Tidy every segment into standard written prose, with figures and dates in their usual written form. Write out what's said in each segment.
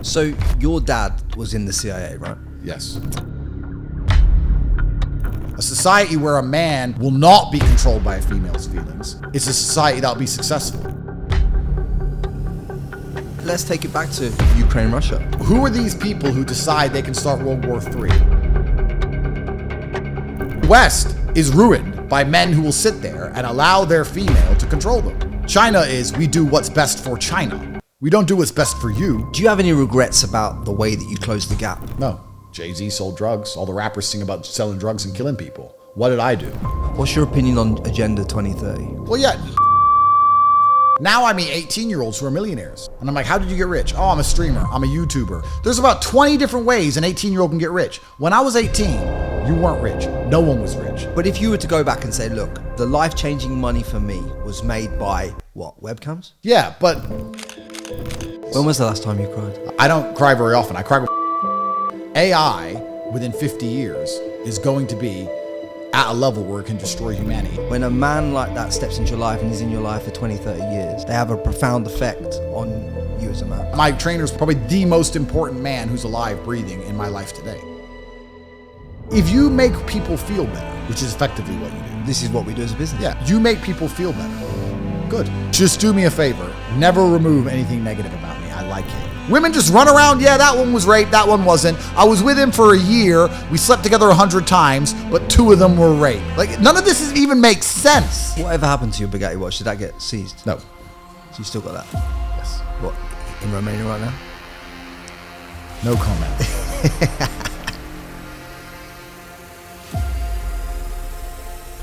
So your dad was in the CIA, right? Yes. A society where a man will not be controlled by a female's feelings is a society that'll be successful. Let's take it back to Ukraine, Russia. Who are these people who decide they can start World War III? West is ruined by men who will sit there and allow their female to control them. China is, we do what's best for China. We don't do what's best for you. Do you have any regrets about the way that you closed the gap? No. Jay-Z sold drugs. All the rappers sing about selling drugs and killing people. What did I do? What's your opinion on Agenda 2030? Well, yeah. Now I meet 18-year-olds who are millionaires. And I'm like, how did you get rich? Oh, I'm a streamer. I'm a YouTuber. There's about 20 different ways an 18-year-old can get rich. When I was 18, you weren't rich. No one was rich. But if you were to go back and say, look, the life-changing money for me was made by, what, webcams? Yeah, but... When was the last time you cried? I don't cry very often. I cry with... AI, within 50 years, is going to be at a level where it can destroy humanity. When a man like that steps into your life and is in your life for 20, 30 years, they have a profound effect on you as a man. My trainer is probably the most important man who's alive, breathing in my life today. If you make people feel better, which is effectively what you do. This is what we do as a business. Yeah, you make people feel better. Good. Just do me a favor. Never remove anything negative about me. I like it. Women just run around, yeah, that one was raped, that one wasn't. I was with him for a year. We slept together 100 times, but 2 of them were raped. Like, none of this even makes sense. Whatever happened to your Bugatti watch? Did that get seized? No. So you still got that? Yes. What, in Romania right now? No comment.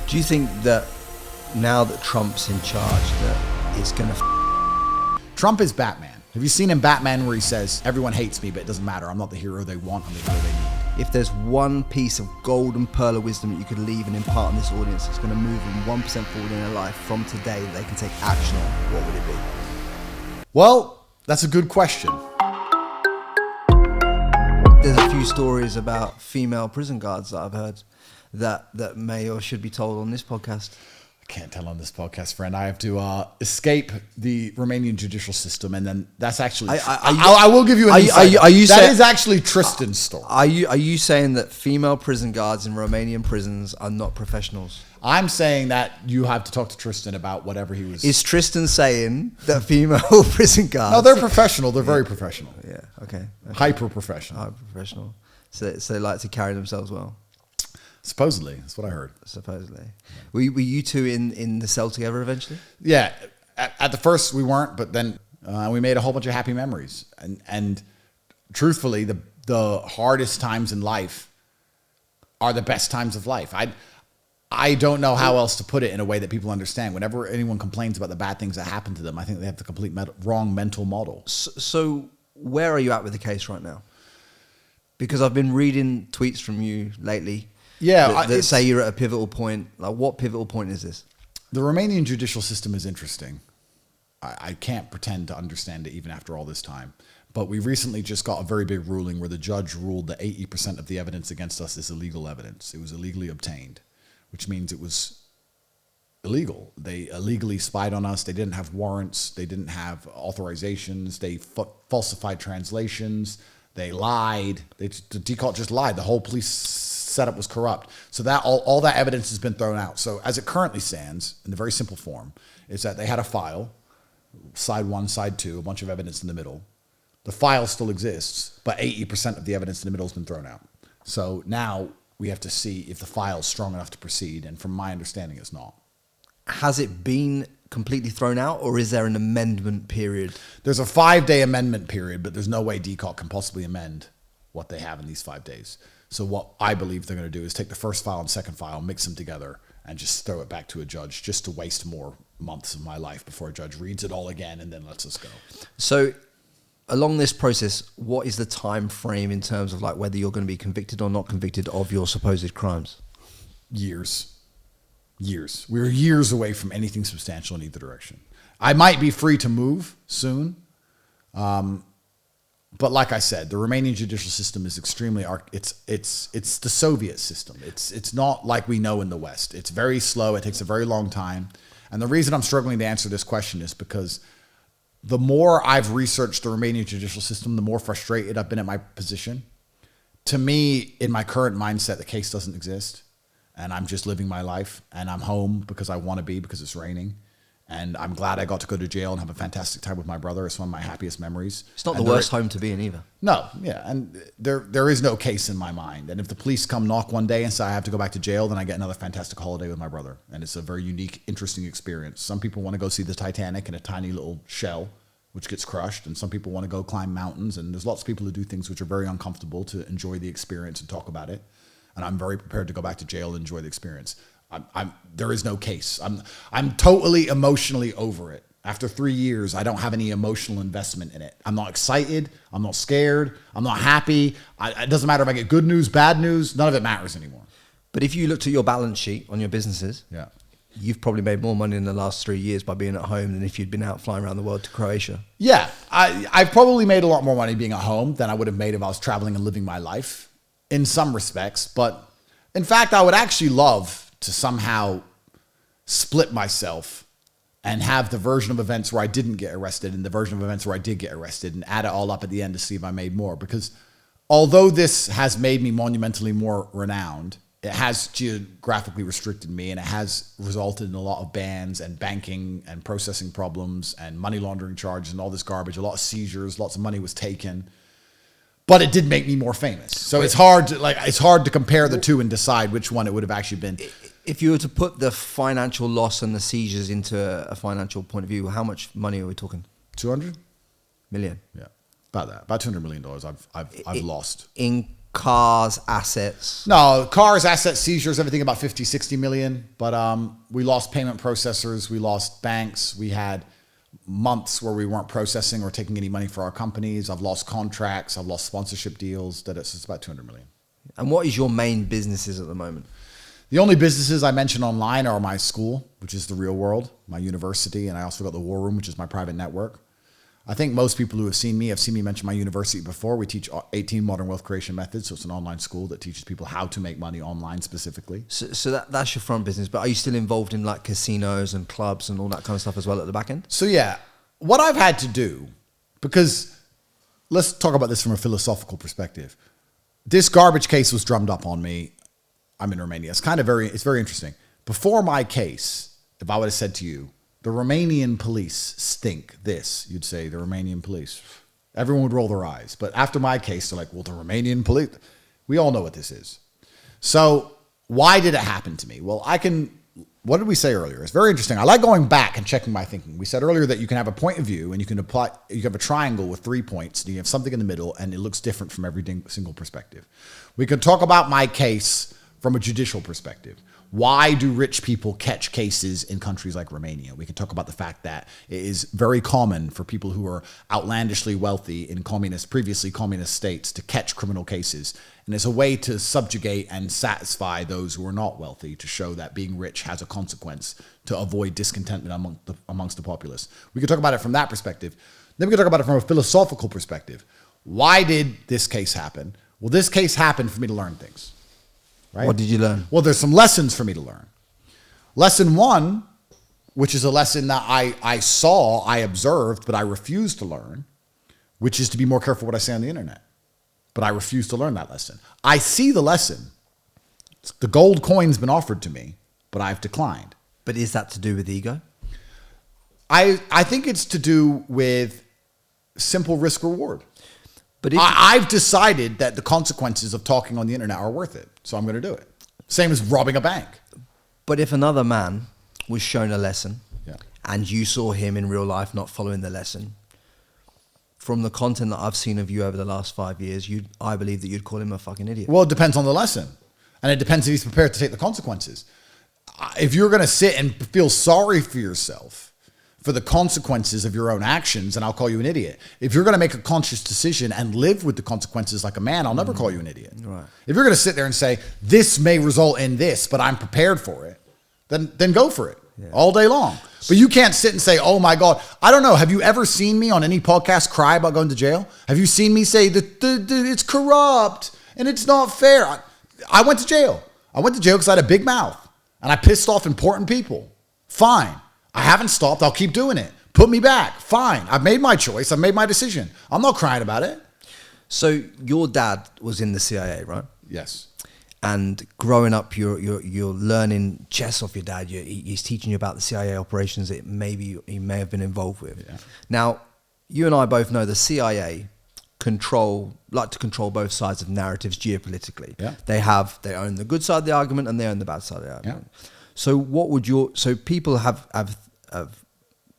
Do you think that now that Trump's in charge, that it's going to... Trump is Batman. Have you seen in Batman where he says, everyone hates me, but it doesn't matter. I'm not the hero they want, I'm the hero they need. If there's one piece of golden pearl of wisdom that you could leave and impart on this audience that's going to move them 1% forward in their life from today that they can take action on, what would it be? Well, that's a good question. There's a few stories about female prison guards that I've heard that may or should be told on this podcast. Can't tell on this podcast, friend. I have to escape the Romanian judicial system, and then that's actually... I will give you an insight. That is actually Tristan's story. Are you saying that female prison guards in Romanian prisons are not professionals? I'm saying that you have to talk to Tristan about whatever he was... Is Tristan saying that female prison guards... No, they're professional. They're very professional. Yeah, okay. Hyper-professional. Hyper-professional. So they like to carry themselves well. Supposedly, that's what I heard. Supposedly. Were you two in the cell together eventually? Yeah. At the first, we weren't, but then we made a whole bunch of happy memories. And truthfully, the hardest times in life are the best times of life. I don't know how else to put it in a way that people understand. Whenever anyone complains about the bad things that happen to them, I think they have the complete wrong mental model. So where are you at with the case right now? Because I've been reading tweets from you lately. Yeah, that say you're at a pivotal point. Like, what pivotal point is this? The Romanian judicial system is interesting. I can't pretend to understand it even after all this time. But we recently just got a very big ruling where the judge ruled that 80% of the evidence against us is illegal evidence. It was illegally obtained, which means it was illegal. They illegally spied on us. They didn't have warrants. They didn't have authorizations. They falsified translations. They lied. The default just lied. The whole police setup was corrupt. So that all that evidence has been thrown out. So as it currently stands, in the very simple form, is that they had a file, side 1, side 2, a bunch of evidence in the middle. The file still exists, but 80% of the evidence in the middle has been thrown out. So now we have to see if the file is strong enough to proceed. And from my understanding, it's not. Has it been completely thrown out, or is there an amendment period? There's a 5-day amendment period, but there's no way DCOT can possibly amend what they have in these 5 days. So what I believe they're going to do is take the first file and second file, mix them together, and just throw it back to a judge just to waste more months of my life before a judge reads it all again and then lets us go. So along this process, what is the time frame in terms of like whether you're going to be convicted or not convicted of your supposed crimes? Years. We're years away from anything substantial in either direction. I might be free to move soon. But like I said, the Romanian judicial system is extremely it's the Soviet system. It's not like we know in the West. It's very slow. It takes a very long time. And the reason I'm struggling to answer this question is because the more I've researched the Romanian judicial system, the more frustrated I've been at my position. To me, in my current mindset, the case doesn't exist. And I'm just living my life. And I'm home because I want to be, because it's raining. And I'm glad I got to go to jail and have a fantastic time with my brother. It's one of my happiest memories. It's not the worst home to be in either. No, yeah. And there is no case in my mind. And if the police come knock one day and say I have to go back to jail, then I get another fantastic holiday with my brother. And it's a very unique, interesting experience. Some people want to go see the Titanic in a tiny little shell, which gets crushed. And some people want to go climb mountains. And there's lots of people who do things which are very uncomfortable to enjoy the experience and talk about it. And I'm very prepared to go back to jail and enjoy the experience. There is no case. I'm totally emotionally over it. After 3 years, I don't have any emotional investment in it. I'm not excited. I'm not scared. I'm not happy. It doesn't matter if I get good news, bad news. None of it matters anymore. But if you looked at your balance sheet on your businesses, Yeah. you've probably made more money in the last 3 years by being at home than if you'd been out flying around the world to Croatia. Yeah, I've probably made a lot more money being at home than I would have made if I was traveling and living my life in some respects. But in fact, I would actually love to somehow split myself and have the version of events where I didn't get arrested and the version of events where I did get arrested and add it all up at the end to see if I made more. Because although this has made me monumentally more renowned, it has geographically restricted me, and it has resulted in a lot of bans and banking and processing problems and money laundering charges and all this garbage, a lot of seizures, lots of money was taken. But it did make me more famous. So it's hard to compare the two and decide which one it would have actually been. If you were to put the financial loss and the seizures into a financial point of view, how much money are we talking? 200 million? Yeah, about that. About $200 million I've lost. In cars, assets? No, cars, assets, seizures, everything about 50, 60 million. But we lost payment processors. We lost banks. We had months where we weren't processing or taking any money for our companies. I've lost contracts. I've lost sponsorship deals. It's about 200 million. And what is your main businesses at the moment? The only businesses I mention online are my school, which is the real world, my university, and I also got the War Room, which is my private network. I think most people who have seen me mention my university before. We teach 18 modern wealth creation methods. So it's an online school that teaches people how to make money online specifically. So that's your front business, but are you still involved in like casinos and clubs and all that kind of stuff as well at the back end? So yeah, what I've had to do, because let's talk about this from a philosophical perspective. This garbage case was drummed up on me. I'm in Romania. It's very interesting. Before my case, if I would have said to you, the Romanian police stink this, you'd say the Romanian police. Everyone would roll their eyes. But after my case, they're like, well, the Romanian police. We all know what this is. So why did it happen to me? Well, what did we say earlier? It's very interesting. I like going back and checking my thinking. We said earlier that you can have a point of view and you have a triangle with 3 points and you have something in the middle and it looks different from every single perspective. We could talk about my case from a judicial perspective. Why do rich people catch cases in countries like Romania? We can talk about the fact that it is very common for people who are outlandishly wealthy in previously communist states to catch criminal cases. And it's a way to subjugate and satisfy those who are not wealthy, to show that being rich has a consequence, to avoid discontentment amongst the populace. We could talk about it from that perspective. Then we could talk about it from a philosophical perspective. Why did this case happen? Well, this case happened for me to learn things. Right? What did you learn? Well, there's some lessons for me to learn. Lesson one, which is a lesson that I observed, but I refused to learn, which is to be more careful what I say on the internet. But I refuse to learn that lesson. I see the lesson. The gold coin's been offered to me, but I've declined. But is that to do with ego? I think it's to do with simple risk reward. But I've decided that the consequences of talking on the internet are worth it. So I'm going to do it. Same as robbing a bank. But if another man was shown a lesson, Yeah. and you saw him in real life not following the lesson, from the content that I've seen of you over the last 5 years, I believe that you'd call him a fucking idiot. Well, it depends on the lesson. And it depends if he's prepared to take the consequences. If you're going to sit and feel sorry for yourself for the consequences of your own actions, and I'll call you an idiot. If you're going to make a conscious decision and live with the consequences like a man, I'll never call you an idiot. Right. If you're going to sit there and say, this may result in this, but I'm prepared for it, then go for it all day long. But you can't sit and say, oh my God, I don't know. Have you ever seen me on any podcast cry about going to jail? Have you seen me say that it's corrupt and it's not fair? I went to jail. I went to jail because I had a big mouth and I pissed off important people. Fine. I haven't stopped. I'll keep doing it. Put me back. Fine. I've made my choice. I've made my decision. I'm not crying about it. So your dad was in the CIA, right? Yes. And growing up, you're learning chess off your dad. He's teaching you about the CIA operations that maybe he may have been involved with. Yeah. Now, you and I both know the CIA like to control both sides of narratives geopolitically. Yeah. They own the good side of the argument and they own the bad side of the argument. Yeah. So people have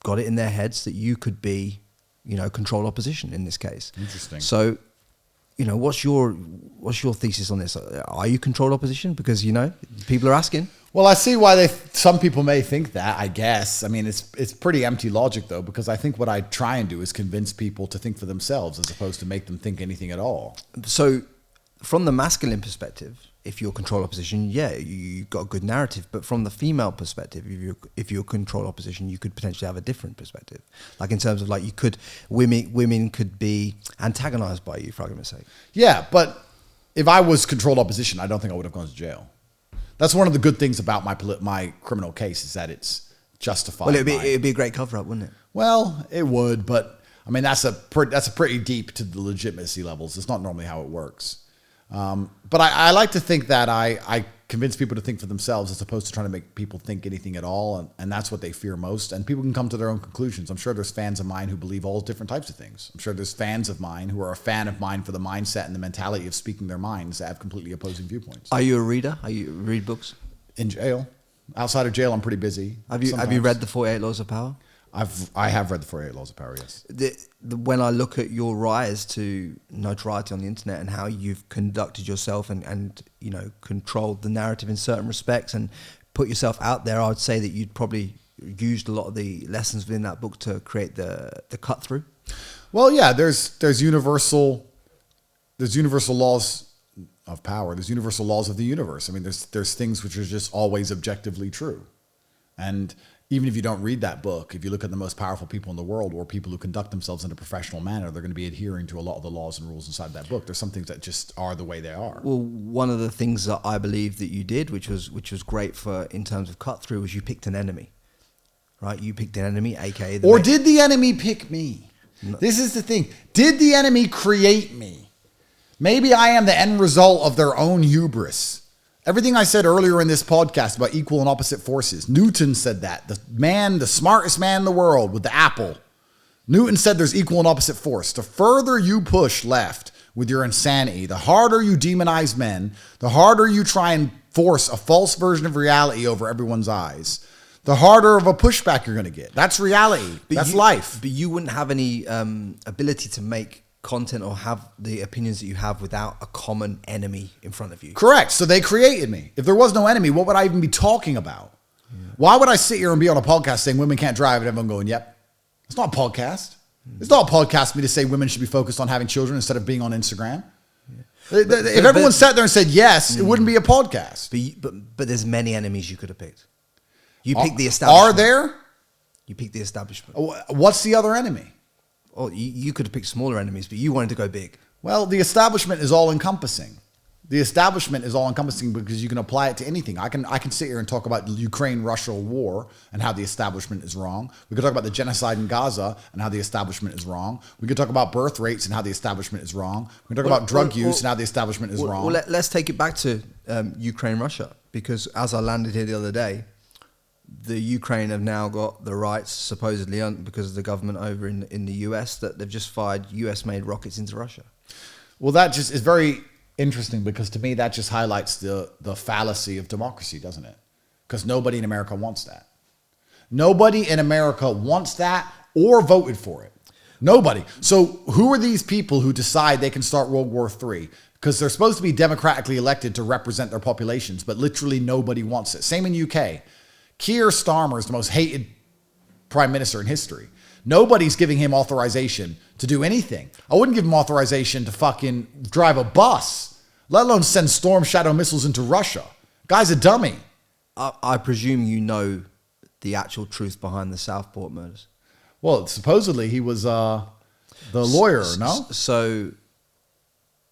got it in their heads that you could be, control opposition in this case. Interesting. So, what's your thesis on this? Are you controlled opposition? Because people are asking. Well, I see why some people may think that, I guess. I mean, it's pretty empty logic, though, because I think what I try and do is convince people to think for themselves as opposed to make them think anything at all. So from the masculine perspective, if you're control opposition, yeah, you've got a good narrative. But from the female perspective, if you're control opposition, you could potentially have a different perspective. Like in terms of women could be antagonized by you, for argument's sake. Yeah, but if I was controlled opposition, I don't think I would have gone to jail. That's one of the good things about my criminal case is that it's justified. Well, it'd be a great cover-up, wouldn't it? Well, it would, but I mean that's a pretty deep to the legitimacy levels. It's not normally how it works. But I like to think that I convince people to think for themselves as opposed to trying to make people think anything at all, and that's what they fear most. And people can come to their own conclusions. I'm sure there's fans of mine who believe all different types of things. I'm sure there's fans of mine who are a fan of mine for the mindset and the mentality of speaking their minds that have completely opposing viewpoints. Are you a reader? Read books? In jail. Outside of jail, I'm pretty busy. Have you read the 48 Laws of Power? I have read the 48 Laws of Power, yes. When I look at your rise to notoriety on the internet and how you've conducted yourself and controlled the narrative in certain respects and put yourself out there, I would say that you'd probably used a lot of the lessons within that book to create the cut through. Well, yeah, there's universal laws of power. There's universal laws of the universe. I mean, there's things which are just always objectively true. And even if you don't read that book, if you look at the most powerful people in the world or people who conduct themselves in a professional manner, they're going to be adhering to a lot of the laws and rules inside that book. There's some things that just are the way they are. Well, one of the things that I believe that you did, which was great for in terms of cut through, was you picked an enemy, right? You picked an enemy, aka did the enemy pick me? No. This is the thing. Did the enemy create me? Maybe I am the end result of their own hubris. Everything I said earlier in this podcast about equal and opposite forces, Newton said that. The smartest man in the world with the apple. Newton said there's equal and opposite force. The further you push left with your insanity, the harder you demonize men, the harder you try and force a false version of reality over everyone's eyes, the harder of a pushback you're going to get. That's reality. That's life. But you wouldn't have any ability to make content or have the opinions that you have without a common enemy in front of you. Correct. So they created me. If there was no enemy, what would I even be talking about? Yeah. Why would I sit here and be on a podcast saying women can't drive and everyone going, yep? It's not a podcast. It's not a podcast for me to say women should be focused on having children instead of being on Instagram. Yeah. If everyone sat there and said yes, it wouldn't be a podcast. But there's many enemies you could have picked. You picked the establishment. Are there? You picked the establishment. What's the other enemy? Oh, you could have picked smaller enemies, but you wanted to go big. Well, the establishment is all-encompassing. The establishment is all-encompassing because you can apply it to anything. I can sit here and talk about the Ukraine-Russia war and how the establishment is wrong. We could talk about the genocide in Gaza and how the establishment is wrong. We could talk about birth rates and how the establishment is wrong. We can talk about drug use and how the establishment is wrong. Well, let's take it back to Ukraine-Russia, because as I landed here the other day, the Ukraine have now got the rights, supposedly, because of the government over in the US, that they've just fired US-made rockets into Russia. Well, that just is very interesting, because to me that just highlights the fallacy of democracy, doesn't it? Because nobody in America wants that. Nobody in America wants that or voted for it. Nobody. So who are these people who decide they can start World War III? Because they're supposed to be democratically elected to represent their populations, but literally nobody wants it. Same in UK. Keir Starmer is the most hated prime minister in history. Nobody's giving him authorization to do anything. I wouldn't give him authorization to fucking drive a bus, let alone send Storm Shadow missiles into Russia. Guy's a dummy. I presume you know the actual truth behind the Southport murders. Well, supposedly he was the lawyer, no? So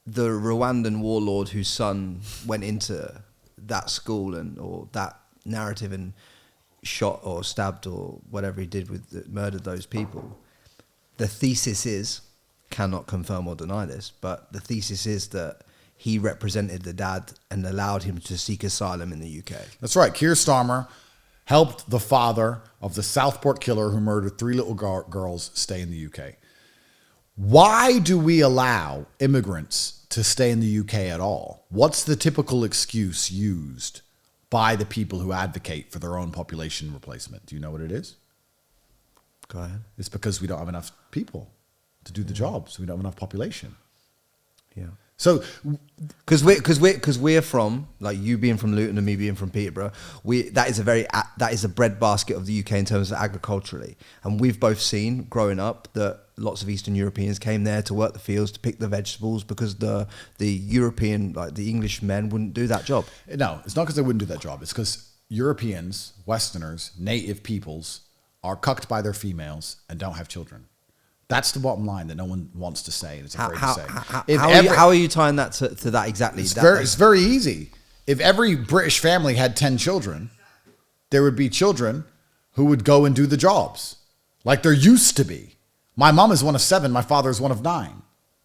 the Rwandan warlord whose son went into that school or that narrative and shot or stabbed or whatever he did murdered those people. The thesis is, cannot confirm or deny this, but the thesis is that he represented the dad and allowed him to seek asylum in the UK. That's right. Keir Starmer helped the father of the Southport killer who murdered 3 little girls stay in the UK. Why do we allow immigrants to stay in the UK at all? What's the typical excuse used by the people who advocate for their own population replacement? Do you know what it is? Go ahead. It's because we don't have enough people to do the job, so we don't have enough population. Yeah. So, because we're from, like you being from Luton and me being from Peterborough, that is a breadbasket of the UK in terms of agriculturally, and we've both seen growing up that lots of Eastern Europeans came there to work the fields, to pick the vegetables, because the European, like the English men, wouldn't do that job. No, it's not because they wouldn't do that job. It's because Europeans, Westerners, native peoples are cucked by their females and don't have children. That's the bottom line that no one wants to say and is afraid to say. How are you tying that to that exactly? It's very easy. If every British family had 10 children, there would be children who would go and do the jobs, like there used to be. My mom is one of 7. My father is one of 9.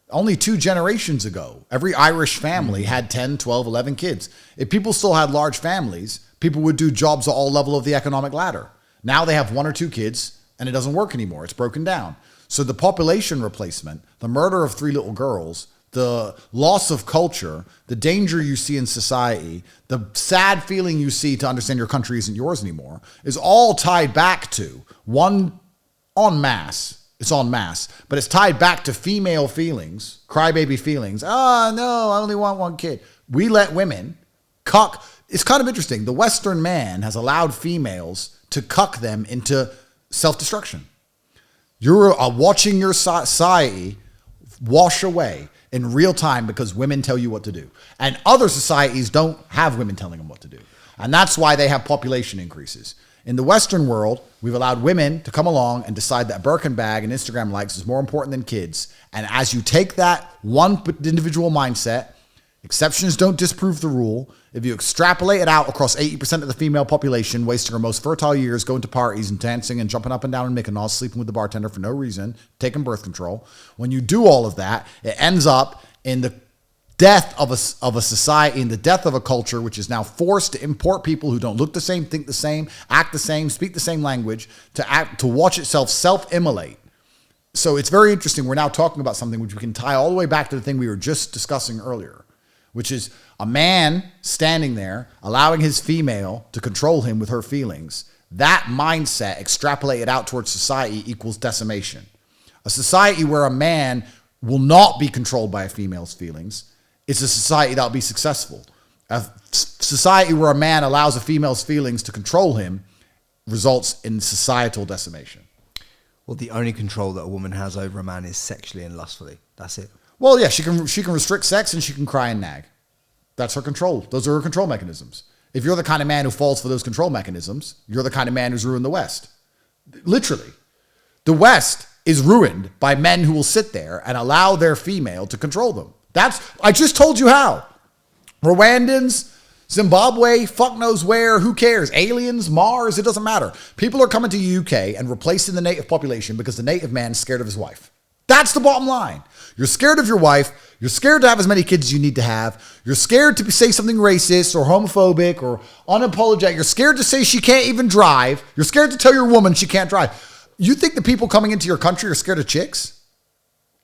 Only 2 generations ago, every Irish family had 10, 12, 11 kids. If people still had large families, people would do jobs at all levels of the economic ladder. Now they have 1 or 2 kids, and it doesn't work anymore. It's broken down. So the population replacement, the murder of 3 little girls, the loss of culture, the danger you see in society, the sad feeling you see to understand your country isn't yours anymore, is all tied back to one en masse. It's en masse, but it's tied back to female feelings, crybaby feelings. Oh, no, I only want 1 kid. We let women cuck. It's kind of interesting. The Western man has allowed females to cuck them into self-destruction. You're watching your society wash away in real time because women tell you what to do. And other societies don't have women telling them what to do. And that's why they have population increases. In the Western world, we've allowed women to come along and decide that Birkin bag and Instagram likes is more important than kids. And as you take that one individual mindset, exceptions don't disprove the rule. If you extrapolate it out across 80% of the female population, wasting her most fertile years going to parties and dancing and jumping up and down in Mykonos, sleeping with the bartender for no reason, taking birth control. When you do all of that, it ends up in the death of a society, in the death of a culture, which is now forced to import people who don't look the same, think the same, act the same, speak the same language, to watch itself self-immolate. So it's very interesting. We're now talking about something which we can tie all the way back to the thing we were just discussing earlier, which is a man standing there, allowing his female to control him with her feelings. That mindset, extrapolated out towards society, equals decimation. A society where a man will not be controlled by a female's feelings is a society that will be successful. A society where a man allows a female's feelings to control him results in societal decimation. Well, the only control that a woman has over a man is sexually and lustfully. That's it. Well, yeah, she can restrict sex and she can cry and nag. That's her control. Those are her control mechanisms. If you're the kind of man who falls for those control mechanisms, you're the kind of man who's ruined the West. Literally. The West is ruined by men who will sit there and allow their female to control them. I just told you how. Rwandans, Zimbabwe, fuck knows where, who cares? Aliens, Mars, it doesn't matter. People are coming to the UK and replacing the native population because the native man is scared of his wife. That's the bottom line. You're scared of your wife. You're scared to have as many kids as you need to have. You're scared to say something racist or homophobic or unapologetic. You're scared to say she can't even drive. You're scared to tell your woman she can't drive. You think the people coming into your country are scared of chicks?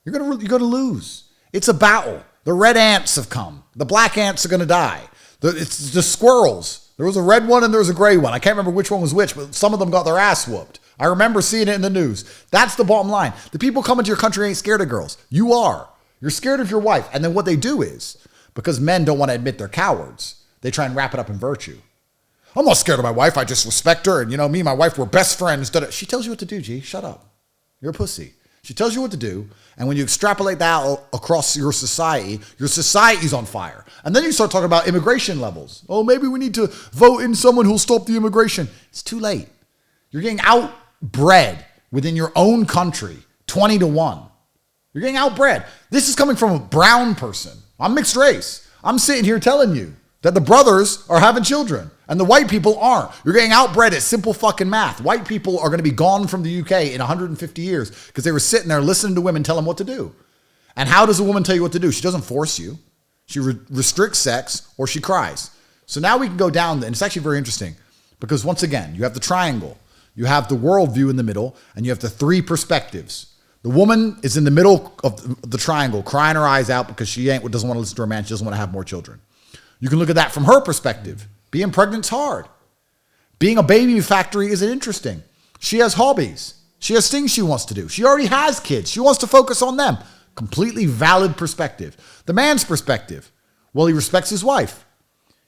You're gonna lose. It's a battle. The red ants have come. The black ants are going to die. It's the squirrels. There was a red one and there was a gray one. I can't remember which one was which, but some of them got their ass whooped. I remember seeing it in the news. That's the bottom line. The people coming to your country ain't scared of girls. You are. You're scared of your wife. And then what they do is, because men don't want to admit they're cowards, they try and wrap it up in virtue. I'm not scared of my wife. I just respect her. And me and my wife were best friends. She tells you what to do, G. Shut up. You're a pussy. She tells you what to do, and when you extrapolate that across your society's on fire. And then you start talking about immigration levels. Oh, maybe we need to vote in someone who'll stop the immigration. It's too late. You're getting outbred within your own country, 20-1. You're getting outbred. This is coming from a brown person. I'm mixed race. I'm sitting here telling you that the brothers are having children. And the white people aren't. You're getting outbred at simple fucking math. White people are going to be gone from the UK in 150 years because they were sitting there listening to women tell them what to do. And how does a woman tell you what to do? She doesn't force you. She restricts sex or she cries. So now we can go down, and it's actually very interesting because once again, you have the triangle. You have the worldview in the middle, and you have the three perspectives. The woman is in the middle of the triangle, crying her eyes out because she doesn't want to listen to her man. She doesn't want to have more children. You can look at that from her perspective. Being pregnant's hard. Being a baby factory isn't interesting. She has hobbies. She has things she wants to do. She already has kids. She wants to focus on them. Completely valid perspective. The man's perspective. Well, he respects his wife.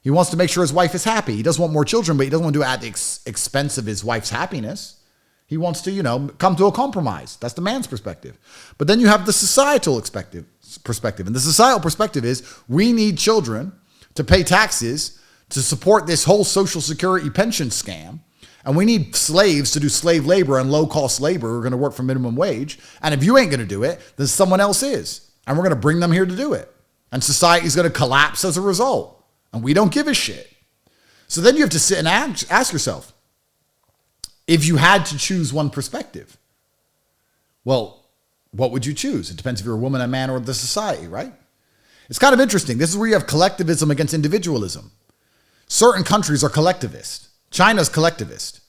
He wants to make sure his wife is happy. He doesn't want more children, but he doesn't want to do it at the expense of his wife's happiness. He wants to, come to a compromise. That's the man's perspective. But then you have the societal perspective. And the societal perspective is we need children to pay taxes to support this whole Social Security pension scam. And we need slaves to do slave labor and low-cost labor who are going to work for minimum wage. And if you ain't going to do it, then someone else is. And we're going to bring them here to do it. And society is going to collapse as a result. And we don't give a shit. So then you have to sit and ask yourself, if you had to choose one perspective, well, what would you choose? It depends if you're a woman, a man, or the society, right? It's kind of interesting. This is where you have collectivism against individualism. Certain countries are collectivist. China's collectivist.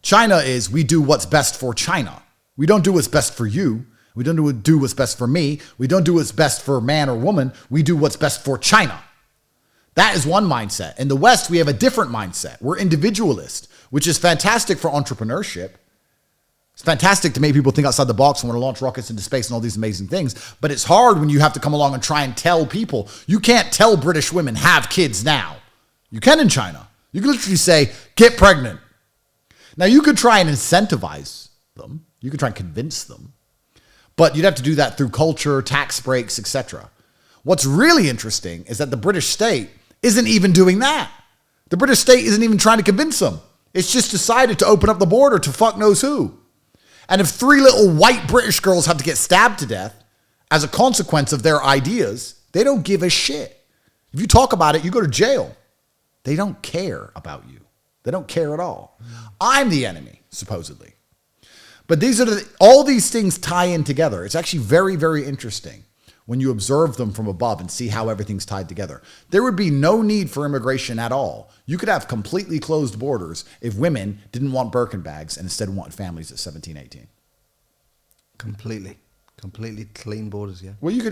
China is, we do what's best for China. We don't do what's best for you. We don't do what's best for me. We don't do what's best for man or woman. We do what's best for China. That is one mindset. In the West, we have a different mindset. We're individualist, which is fantastic for entrepreneurship. It's fantastic to make people think outside the box and want to launch rockets into space and all these amazing things. But it's hard when you have to come along and try and tell people. You can't tell British women, have kids now. You can in China. You can literally say, get pregnant. Now, you could try and incentivize them. You could try and convince them. But you'd have to do that through culture, tax breaks, etc. What's really interesting is that the British state isn't even doing that. The British state isn't even trying to convince them. It's just decided to open up the border to fuck knows who. And if 3 little white British girls have to get stabbed to death as a consequence of their ideas, they don't give a shit. If you talk about it, you go to jail. They don't care about you. They don't care at all. I'm the enemy, supposedly. But all these things tie in together. It's actually very, very interesting when you observe them from above and see how everything's tied together. There would be no need for immigration at all. You could have completely closed borders if women didn't want Birkin bags and instead wanted families at 17, 18. Completely clean borders, yeah. Well, you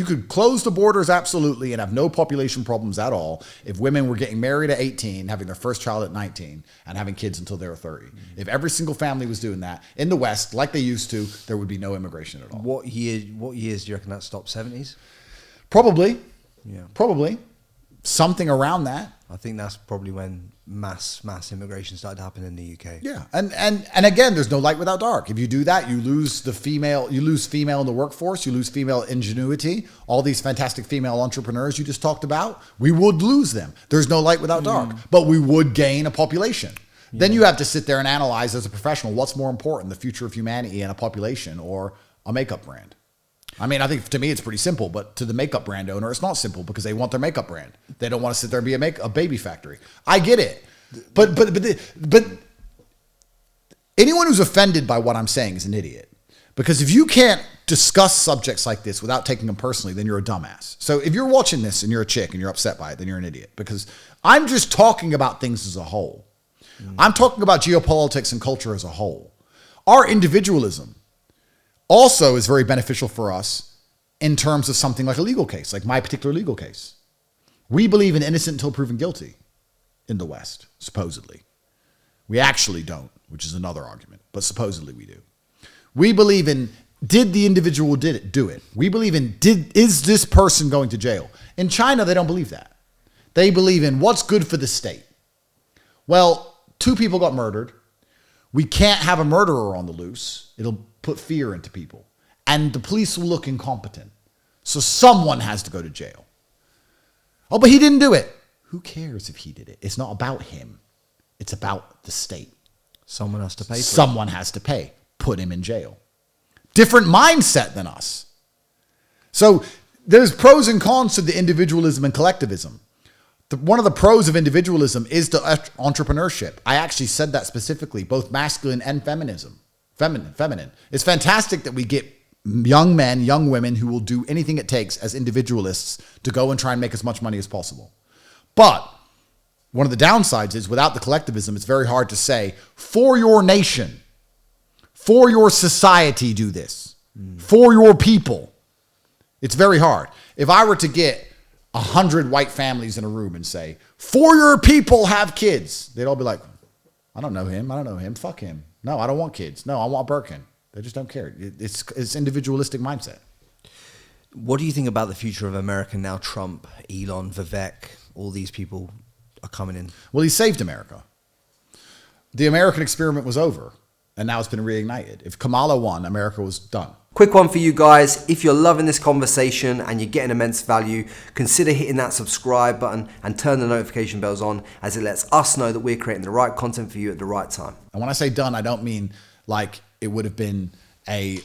could close the borders absolutely and have no population problems at all if women were getting married at 18, having their first child at 19, and having kids until they were 30. If every single family was doing that in the West, like they used to, there would be no immigration at all. What years do you reckon that stopped? 70s? Probably. Yeah. Probably. Something around that. I think that's probably when mass immigration started to happen in the UK. Yeah, and again, there's no light without dark. If you do that, you lose female in the workforce, you lose female ingenuity. All these fantastic female entrepreneurs you just talked about, we would lose them. There's no light without dark, but we would gain a population. Yeah. Then you have to sit there and analyze as a professional, what's more important, the future of humanity and a population or a makeup brand? I mean, I think to me it's pretty simple, but to the makeup brand owner, it's not simple because they want their makeup brand. They don't want to sit there and be a baby factory. I get it. But anyone who's offended by what I'm saying is an idiot. Because if you can't discuss subjects like this without taking them personally, then you're a dumbass. So if you're watching this and you're a chick and you're upset by it, then you're an idiot. Because I'm just talking about things as a whole. I'm talking about geopolitics and culture as a whole. Our individualism also is very beneficial for us in terms of something like a legal case, like my particular legal case. We believe in innocent until proven guilty in the West, supposedly. We actually don't, which is another argument, but supposedly we do. We believe in, did the individual do it? We believe in, is this person going to jail? In China, they don't believe that. They believe in what's good for the state. Well, 2 people got murdered. We can't have a murderer on the loose. It'll put fear into people. And the police will look incompetent. So someone has to go to jail. Oh, but he didn't do it. Who cares if he did it? It's not about him. It's about the state. Someone has to pay for it. Someone has to pay. Put him in jail. Different mindset than us. So there's pros and cons to the individualism and collectivism. One of the pros of individualism is the entrepreneurship. I actually said that specifically, both masculine and feminine. It's fantastic that we get young men, young women who will do anything it takes as individualists to go and try and make as much money as possible. But one of the downsides is without the collectivism, it's very hard to say, for your nation, for your society, do this. For your people. It's very hard. If I were to get 100 white families in a room and say, for your people, have kids, they'd all be like, I don't know him. Fuck him. No, I don't want kids. No, I want Birkin. They just don't care. It's individualistic mindset. What do you think about the future of America now? Trump, Elon, Vivek, all these people are coming in. Well, he saved America. The American experiment was over, and now it's been reignited. If Kamala won, America was done. Quick one for you guys. If you're loving this conversation and you're getting immense value, consider hitting that subscribe button and turn the notification bells on, as it lets us know that we're creating the right content for you at the right time. And when I say done, I don't mean like it would have been a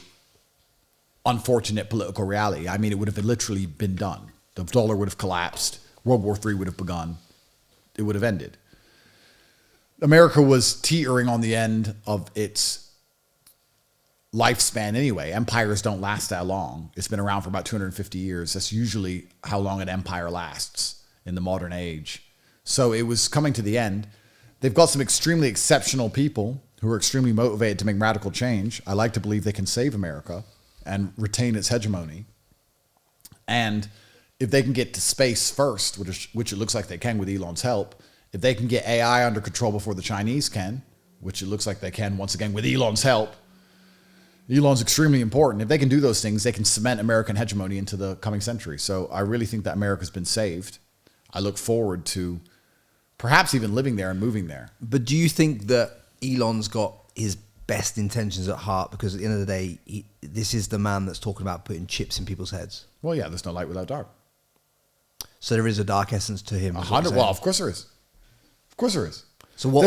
unfortunate political reality. I mean, it would have literally been done. The dollar would have collapsed. World War III would have begun. It would have ended. America was teetering on the end of its lifespan anyway. Empires don't last that long. It's been around for about 250 years. That's usually how long an empire lasts in the modern age. So it was coming to the end. They've got some extremely exceptional people who are extremely motivated to make radical change. I like to believe they can save America and retain its hegemony. And if they can get to space first, which it looks like they can with Elon's help, if they can get AI under control before the Chinese can, which it looks like they can once again with Elon's help, Elon's extremely important. If they can do those things, they can cement American hegemony into the coming century. So I really think that America's been saved. I look forward to perhaps even living there and moving there. But do you think that Elon's got his best intentions at heart? Because at the end of the day, this is the man that's talking about putting chips in people's heads. Well, yeah, there's no light without dark. So there is a dark essence to him. 100. Well, of course there is. Of course there is. So what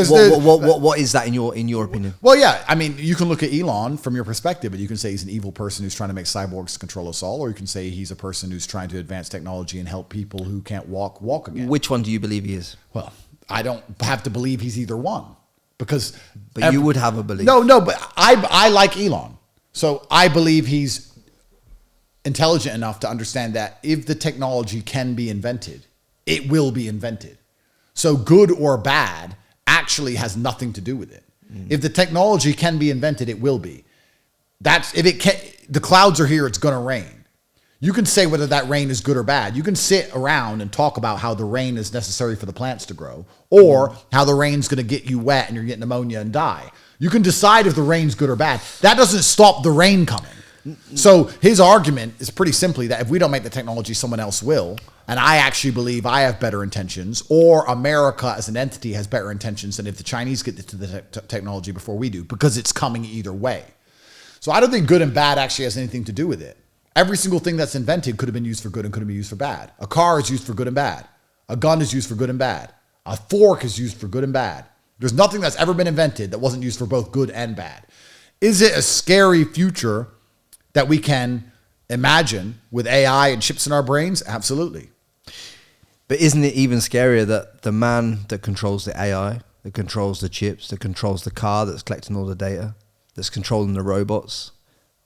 is that in your opinion? Well, yeah, I mean, you can look at Elon from your perspective, and you can say he's an evil person who's trying to make cyborgs control us all, or you can say he's a person who's trying to advance technology and help people who can't walk again. Which one do you believe he is? Well, I don't have to believe he's either one, because but you would have a belief. No, but I like Elon, so I believe he's intelligent enough to understand that if the technology can be invented, it will be invented. So good or bad actually has nothing to do with it. If the technology can be invented, it will be. That's if it can. The clouds are here, it's going to rain. You can say whether that rain is good or bad. You can sit around and talk about how the rain is necessary for the plants to grow, or how the rain's going to get you wet and you're getting pneumonia and die. You can decide if the rain's good or bad. That doesn't stop the rain coming. So his argument is pretty simply that if we don't make the technology, someone else will. And I actually believe I have better intentions, or America as an entity has better intentions than if the Chinese get to the technology before we do, because it's coming either way. So I don't think good and bad actually has anything to do with it. Every single thing that's invented could have been used for good and could have been used for bad. A car is used for good and bad. A gun is used for good and bad. A fork is used for good and bad. There's nothing that's ever been invented that wasn't used for both good and bad. Is it a scary future that we can imagine with AI and chips in our brains? Absolutely. But isn't it even scarier that the man that controls the AI, that controls the chips, that controls the car, that's collecting all the data, that's controlling the robots,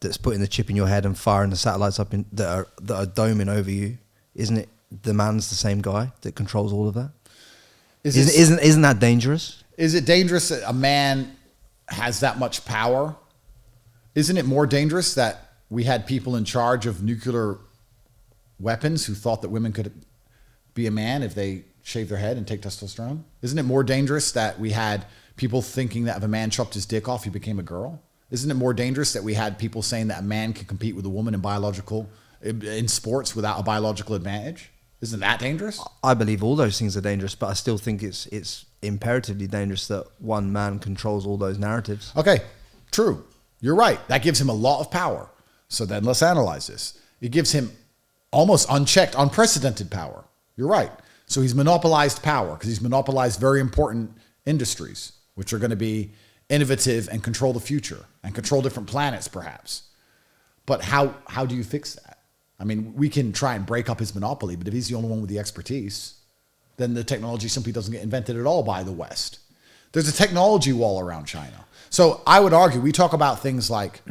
that's putting the chip in your head and firing the satellites up that are doming over you, isn't it the man's the same guy that controls all of that? Isn't that dangerous? Is it dangerous that a man has that much power? Isn't it more dangerous that we had people in charge of nuclear weapons who thought that women could be a man if they shave their head and take testosterone? Isn't it more dangerous that we had people thinking that if a man chopped his dick off, he became a girl? Isn't it more dangerous that we had people saying that a man can compete with a woman in sports without a biological advantage? Isn't that dangerous? I believe all those things are dangerous, but I still think it's imperatively dangerous that one man controls all those narratives. Okay, true. You're right. That gives him a lot of power. So then let's analyze this. It gives him almost unchecked, unprecedented power. You're right. So he's monopolized power because he's monopolized very important industries, which are going to be innovative and control the future and control different planets, perhaps. But how do you fix that? I mean, we can try and break up his monopoly, but if he's the only one with the expertise, then the technology simply doesn't get invented at all by the West. There's a technology wall around China. So I would argue, we talk about things like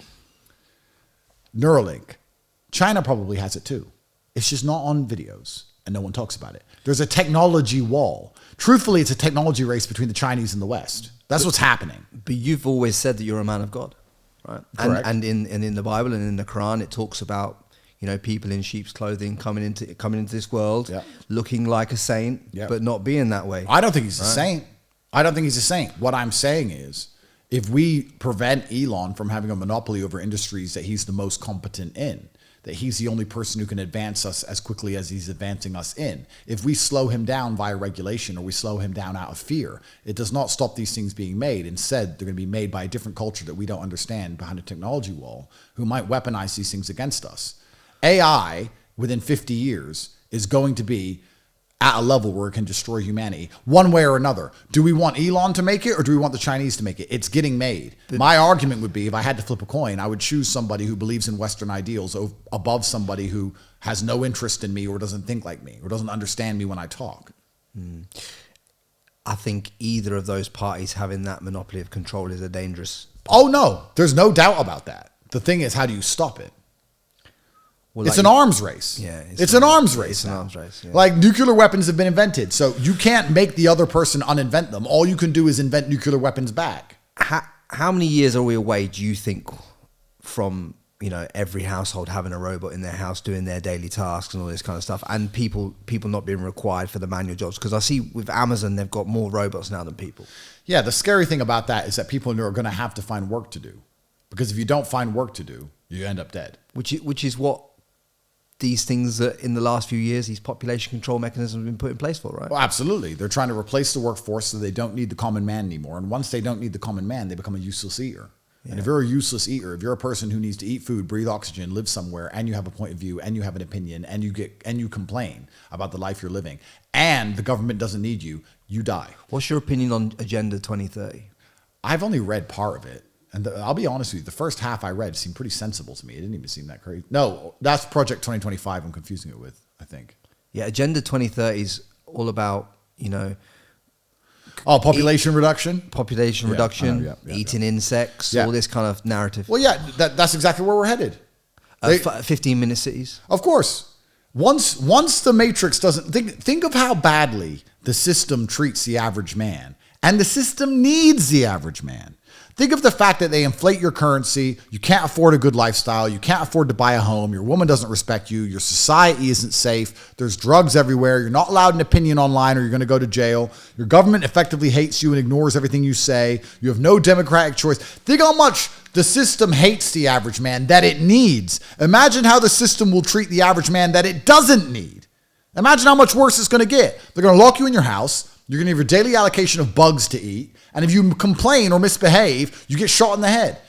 Neuralink. China probably has it too. It's just not on videos and no one talks about it. There's a technology wall. Truthfully, it's a technology race between the Chinese and the West. That's what's happening. But you've always said that you're a man of God, right? Correct. And in the Bible and in the Quran, it talks about, you know, people in sheep's clothing coming into this world, looking like a saint, but not being that way. I don't think he's a saint. I don't think he's a saint. What I'm saying is, if we prevent Elon from having a monopoly over industries that he's the most competent in, that he's the only person who can advance us as quickly as he's advancing us in, if we slow him down via regulation or we slow him down out of fear, it does not stop these things being made. Instead, they're going to be made by a different culture that we don't understand behind a technology wall, who might weaponize these things against us. AI, within 50 years, is going to be at a level where it can destroy humanity one way or another. Do we want Elon to make it or do we want the Chinese to make it? It's getting made. My argument would be, if I had to flip a coin, I would choose somebody who believes in Western ideals above somebody who has no interest in me or doesn't think like me or doesn't understand me when I talk. I think either of those parties having that monopoly of control is a dangerous... Oh, no. There's no doubt about that. The thing is, how do you stop it? Well, it's like an arms race. Yeah, it's an arms race. It's an arms race. Yeah. Like, nuclear weapons have been invented, so you can't make the other person uninvent them. All you can do is invent nuclear weapons back. How many years are we away, do you think, from, you know, every household having a robot in their house doing their daily tasks and all this kind of stuff, and people not being required for the manual jobs? Because I see with Amazon, they've got more robots now than people. Yeah, the scary thing about that is that people are going to have to find work to do. Because if you don't find work to do, you end up dead. Which is what these things that in the last few years, these population control mechanisms have been put in place for, right? Well, absolutely. They're trying to replace the workforce so they don't need the common man anymore. And once they don't need the common man, they become a useless eater. Yeah. And if you're a useless eater, if you're a person who needs to eat food, breathe oxygen, live somewhere, and you have a point of view, and you have an opinion, and you complain about the life you're living, and the government doesn't need you, you die. What's your opinion on Agenda 2030? I've only read part of it. And I'll be honest with you, the first half I read seemed pretty sensible to me. It didn't even seem that crazy. No, that's Project 2025 I'm confusing it with, I think. Yeah, Agenda 2030 is all about, you know... Oh, population reduction? Population reduction, eating insects, all this kind of narrative. Well, yeah, that's exactly where we're headed. 15-minute cities. Of course. Once the Matrix doesn't... Think of how badly the system treats the average man. And the system needs the average man. Think of the fact that they inflate your currency, you can't afford a good lifestyle, you can't afford to buy a home, your woman doesn't respect you, your society isn't safe, there's drugs everywhere, you're not allowed an opinion online or you're going to go to jail, your government effectively hates you and ignores everything you say, you have no democratic choice. Think how much the system hates the average man that it needs. Imagine how the system will treat the average man that it doesn't need. Imagine how much worse it's going to get. They're going to lock you in your house, you're going to have your daily allocation of bugs to eat, and if you complain or misbehave, you get shot in the head.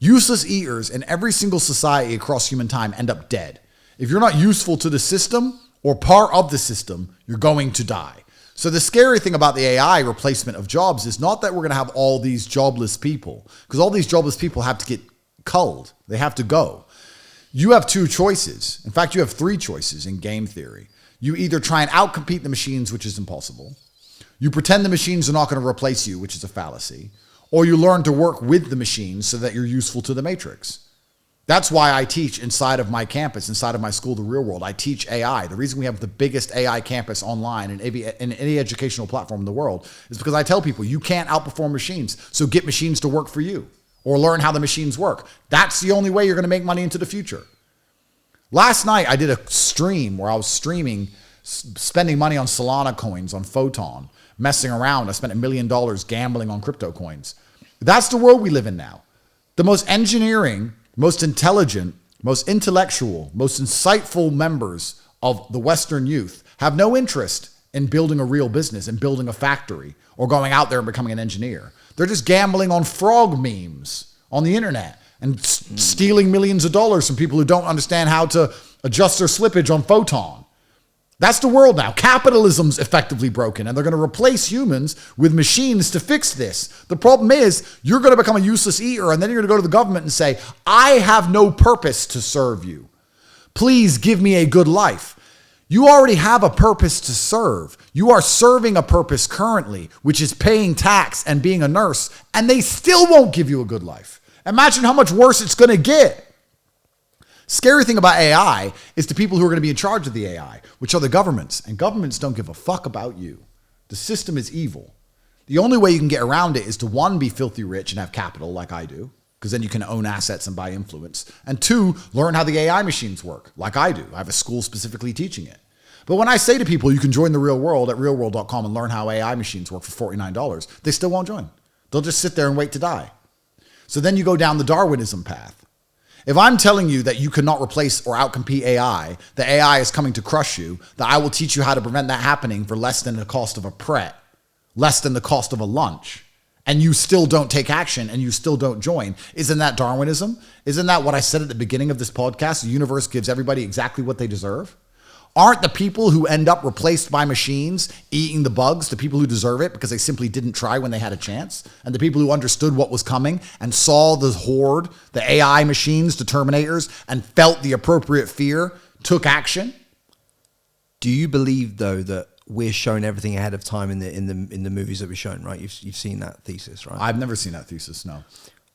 Useless eaters in every single society across human time end up dead. If you're not useful to the system or part of the system, you're going to die. So the scary thing about the AI replacement of jobs is not that we're going to have all these jobless people, because all these jobless people have to get culled. They have to go. You have two choices. In fact, you have three choices in game theory. You either try and outcompete the machines, which is impossible. You pretend the machines are not going to replace you, which is a fallacy, or you learn to work with the machines so that you're useful to the Matrix. That's why I teach inside of my campus, inside of my school, The Real World. I teach AI. The reason we have the biggest AI campus online in any educational platform in the world is because I tell people you can't outperform machines, so get machines to work for you or learn how the machines work. That's the only way you're going to make money into the future. Last night, I did a stream where I was streaming, spending money on Solana coins, on Photon, messing around. I spent $1 million gambling on crypto coins. That's the world we live in now. The most engineering, most intelligent, most intellectual, most insightful members of the Western youth have no interest in building a real business and building a factory or going out there and becoming an engineer. They're just gambling on frog memes on the internet and stealing millions of dollars from people who don't understand how to adjust their slippage on Photon. That's the world now. Capitalism's effectively broken, and they're going to replace humans with machines to fix this. The problem is you're going to become a useless eater, and then you're going to go to the government and say, I have no purpose to serve you. Please give me a good life. You already have a purpose to serve. You are serving a purpose currently, which is paying tax and being a nurse, and they still won't give you a good life. Imagine how much worse it's going to get. Scary thing about AI is the people who are going to be in charge of the AI, which are the governments, and governments don't give a fuck about you. The system is evil. The only way you can get around it is to, one, be filthy rich and have capital like I do, because then you can own assets and buy influence. And two, learn how the AI machines work, like I do. I have a school specifically teaching it. But when I say to people, you can join the real world at realworld.com and learn how AI machines work for $49, they still won't join. They'll just sit there and wait to die. So then you go down the Darwinism path. If I'm telling you that you cannot replace or outcompete AI, the AI is coming to crush you, that I will teach you how to prevent that happening for less than the cost of a Pret, less than the cost of a lunch, and you still don't take action and you still don't join, isn't that Darwinism? Isn't that what I said at the beginning of this podcast? The universe gives everybody exactly what they deserve? Aren't the people who end up replaced by machines eating the bugs the people who deserve it because they simply didn't try when they had a chance? And the people who understood what was coming and saw the horde, the AI machines, the Terminators, and felt the appropriate fear, took action? Do you believe, though, that we're shown everything ahead of time in the movies that we're shown, right? You've seen that thesis, right? I've never seen that thesis, no.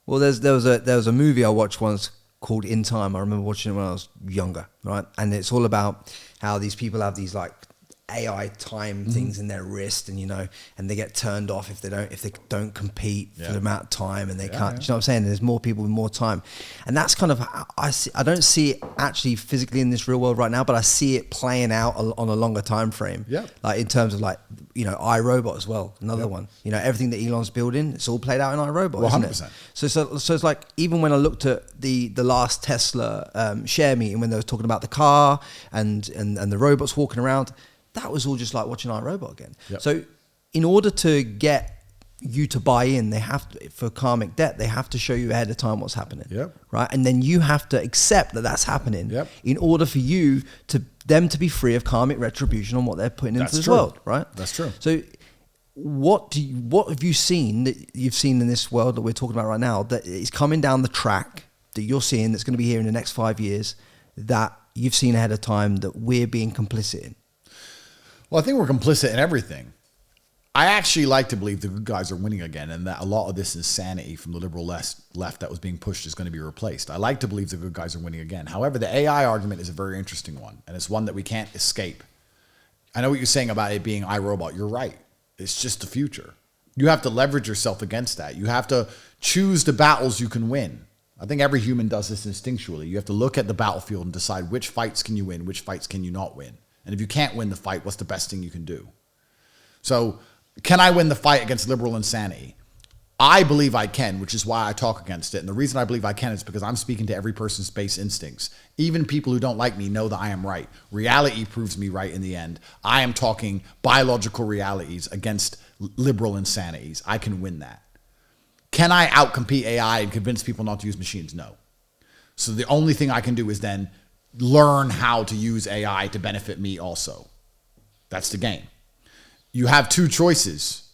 Well, there was a movie I watched once called In Time. I remember watching it when I was younger, right? And it's all about how these people have these like AI time things in their wrist, and and they get turned off if they don't compete for the amount of time, and they can't. You know what I'm saying? There's more people with more time, and that's kind of I don't see it actually physically in this real world right now, but I see it playing out on a longer time frame. Yeah, like in terms of iRobot as well. Another one. Everything that Elon's building, it's all played out in iRobot. 100%. So it's like even when I looked at the last Tesla share meeting when they were talking about the car and the robots walking around. That was all just like watching iRobot again. Yep. So in order to get you to buy in, they have to, for karmic debt, they have to show you ahead of time what's happening. Yep. Right. And then you have to accept that that's happening in order for them to be free of karmic retribution on what they're putting into this world. Right. That's true. So what have you seen that you've seen in this world that we're talking about right now that is coming down the track that you're seeing that's going to be here in the next 5 years that you've seen ahead of time that we're being complicit in? Well, I think we're complicit in everything. I actually like to believe the good guys are winning again, and that a lot of this insanity from the liberal left that was being pushed is going to be replaced. I like to believe the good guys are winning again. However, the AI argument is a very interesting one, and it's one that we can't escape. I know what you're saying about it being iRobot. You're right. It's just the future. You have to leverage yourself against that. You have to choose the battles you can win. I think every human does this instinctually. You have to look at the battlefield and decide which fights can you win, which fights can you not win. And if you can't win the fight, what's the best thing you can do? So can I win the fight against liberal insanity? I believe I can, which is why I talk against it. And the reason I believe I can is because I'm speaking to every person's base instincts. Even people who don't like me know that I am right. Reality proves me right in the end. I am talking biological realities against liberal insanities. I can win that. Can I outcompete AI and convince people not to use machines? No. So the only thing I can do is then learn how to use AI to benefit me also. That's the game. You have two choices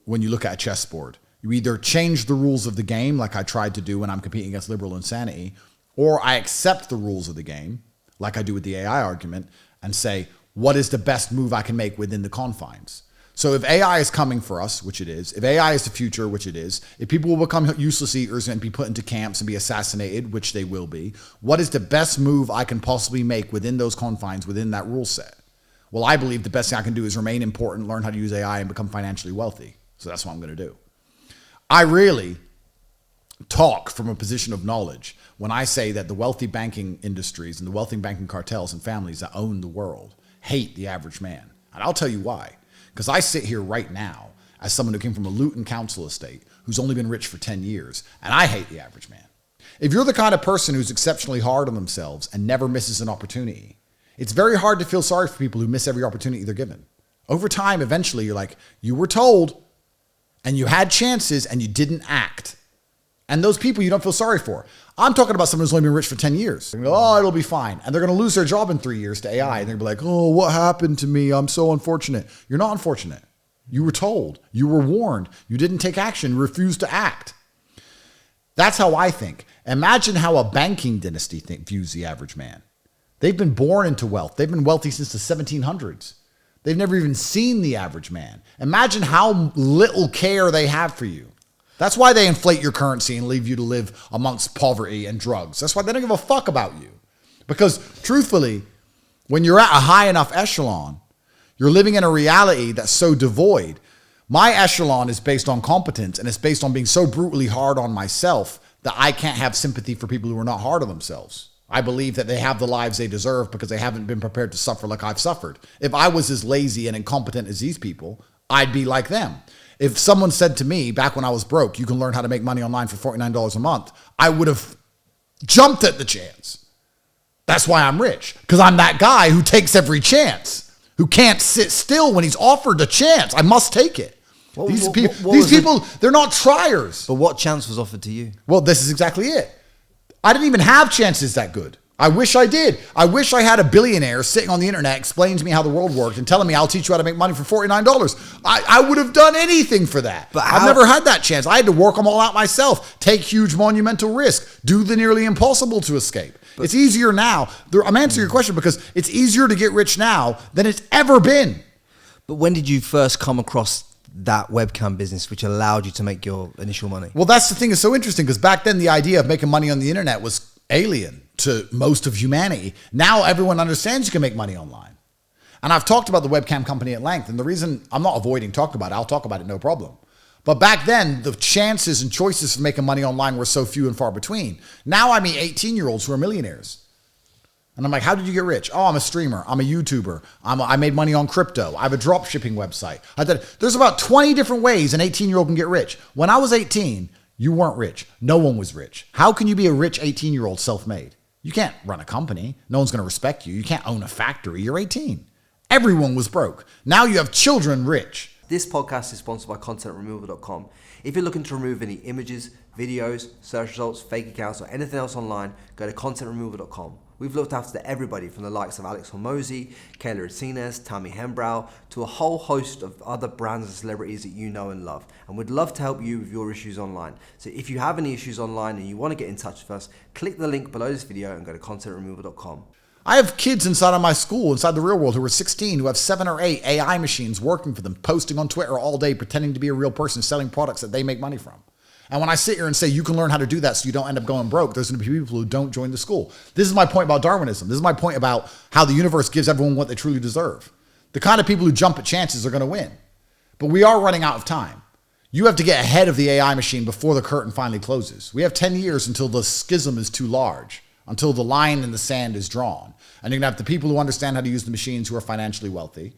when you look at a chessboard. You either change the rules of the game, like I tried to do when I'm competing against liberal insanity, or I accept the rules of the game, like I do with the AI argument, and say, what is the best move I can make within the confines? So if AI is coming for us, which it is, if AI is the future, which it is, if people will become useless eaters and be put into camps and be assassinated, which they will be, what is the best move I can possibly make within those confines, within that rule set? Well, I believe the best thing I can do is remain important, learn how to use AI, and become financially wealthy. So that's what I'm going to do. I really talk from a position of knowledge when I say that the wealthy banking industries and the wealthy banking cartels and families that own the world hate the average man. And I'll tell you why. Because I sit here right now as someone who came from a Luton council estate who's only been rich for 10 years, and I hate the average man. If you're the kind of person who's exceptionally hard on themselves and never misses an opportunity, it's very hard to feel sorry for people who miss every opportunity they're given. Over time, eventually, you're like, you were told, and you had chances, and you didn't act. And those people you don't feel sorry for. I'm talking about someone who's only been rich for 10 years. They're going to go, oh, it'll be fine. And they're going to lose their job in 3 years to AI. And they're going to be like, oh, what happened to me? I'm so unfortunate. You're not unfortunate. You were told. You were warned. You didn't take action. Refused to act. That's how I think. Imagine how a banking dynasty views the average man. They've been born into wealth. They've been wealthy since the 1700s. They've never even seen the average man. Imagine how little care they have for you. That's why they inflate your currency and leave you to live amongst poverty and drugs. That's why they don't give a fuck about you. Because truthfully, when you're at a high enough echelon, you're living in a reality that's so devoid. My echelon is based on competence, and it's based on being so brutally hard on myself that I can't have sympathy for people who are not hard on themselves. I believe that they have the lives they deserve because they haven't been prepared to suffer like I've suffered. If I was as lazy and incompetent as these people, I'd be like them. If someone said to me back when I was broke, you can learn how to make money online for $49 a month, I would have jumped at the chance. That's why I'm rich, because I'm that guy who takes every chance, who can't sit still when he's offered a chance. I must take it. These people, they're not triers. But what chance was offered to you? Well, this is exactly it. I didn't even have chances that good. I wish I did. I wish I had a billionaire sitting on the internet explaining to me how the world worked and telling me I'll teach you how to make money for $49. I would have done anything for that. But I've never had that chance. I had to work them all out myself, take huge monumental risk, do the nearly impossible to escape. But it's easier now. I'm answering your question because it's easier to get rich now than it's ever been. But when did you first come across that webcam business which allowed you to make your initial money? Well, that's the thing that's so interesting, because back then the idea of making money on the internet was alien to most of humanity. Now everyone understands you can make money online. And I've talked about the webcam company at length, and the reason I'm not avoiding talking about it, I'll talk about it, no problem. But back then, the chances and choices for making money online were so few and far between. Now I meet 18-year-olds who are millionaires. And I'm like, how did you get rich? Oh, I'm a streamer. I'm a YouTuber. I made money on crypto. I have a drop shipping website. There's about 20 different ways an 18-year-old can get rich. When I was 18, you weren't rich. No one was rich. How can you be a rich 18-year-old self-made? You can't run a company. No one's going to respect you. You can't own a factory. You're 18. Everyone was broke. Now you have children rich. This podcast is sponsored by ContentRemoval.com. If you're looking to remove any images, videos, search results, fake accounts, or anything else online, go to ContentRemoval.com. We've looked after everybody from the likes of Alex Hormozy, Kayla Racines, Tammy Hembrow, to a whole host of other brands and celebrities that you know and love. And we'd love to help you with your issues online. So if you have any issues online and you want to get in touch with us, click the link below this video and go to ContentRemoval.com. I have kids inside of my school, inside the real world, who are 16, who have 7 or 8 AI machines working for them, posting on Twitter all day, pretending to be a real person, selling products that they make money from. And when I sit here and say you can learn how to do that so you don't end up going broke, there's going to be people who don't join the school. This is my point about Darwinism. This is my point about how the universe gives everyone what they truly deserve. The kind of people who jump at chances are going to win. But we are running out of time. You have to get ahead of the AI machine before the curtain finally closes. We have 10 years until the schism is too large, until the line in the sand is drawn. And you're going to have the people who understand how to use the machines who are financially wealthy.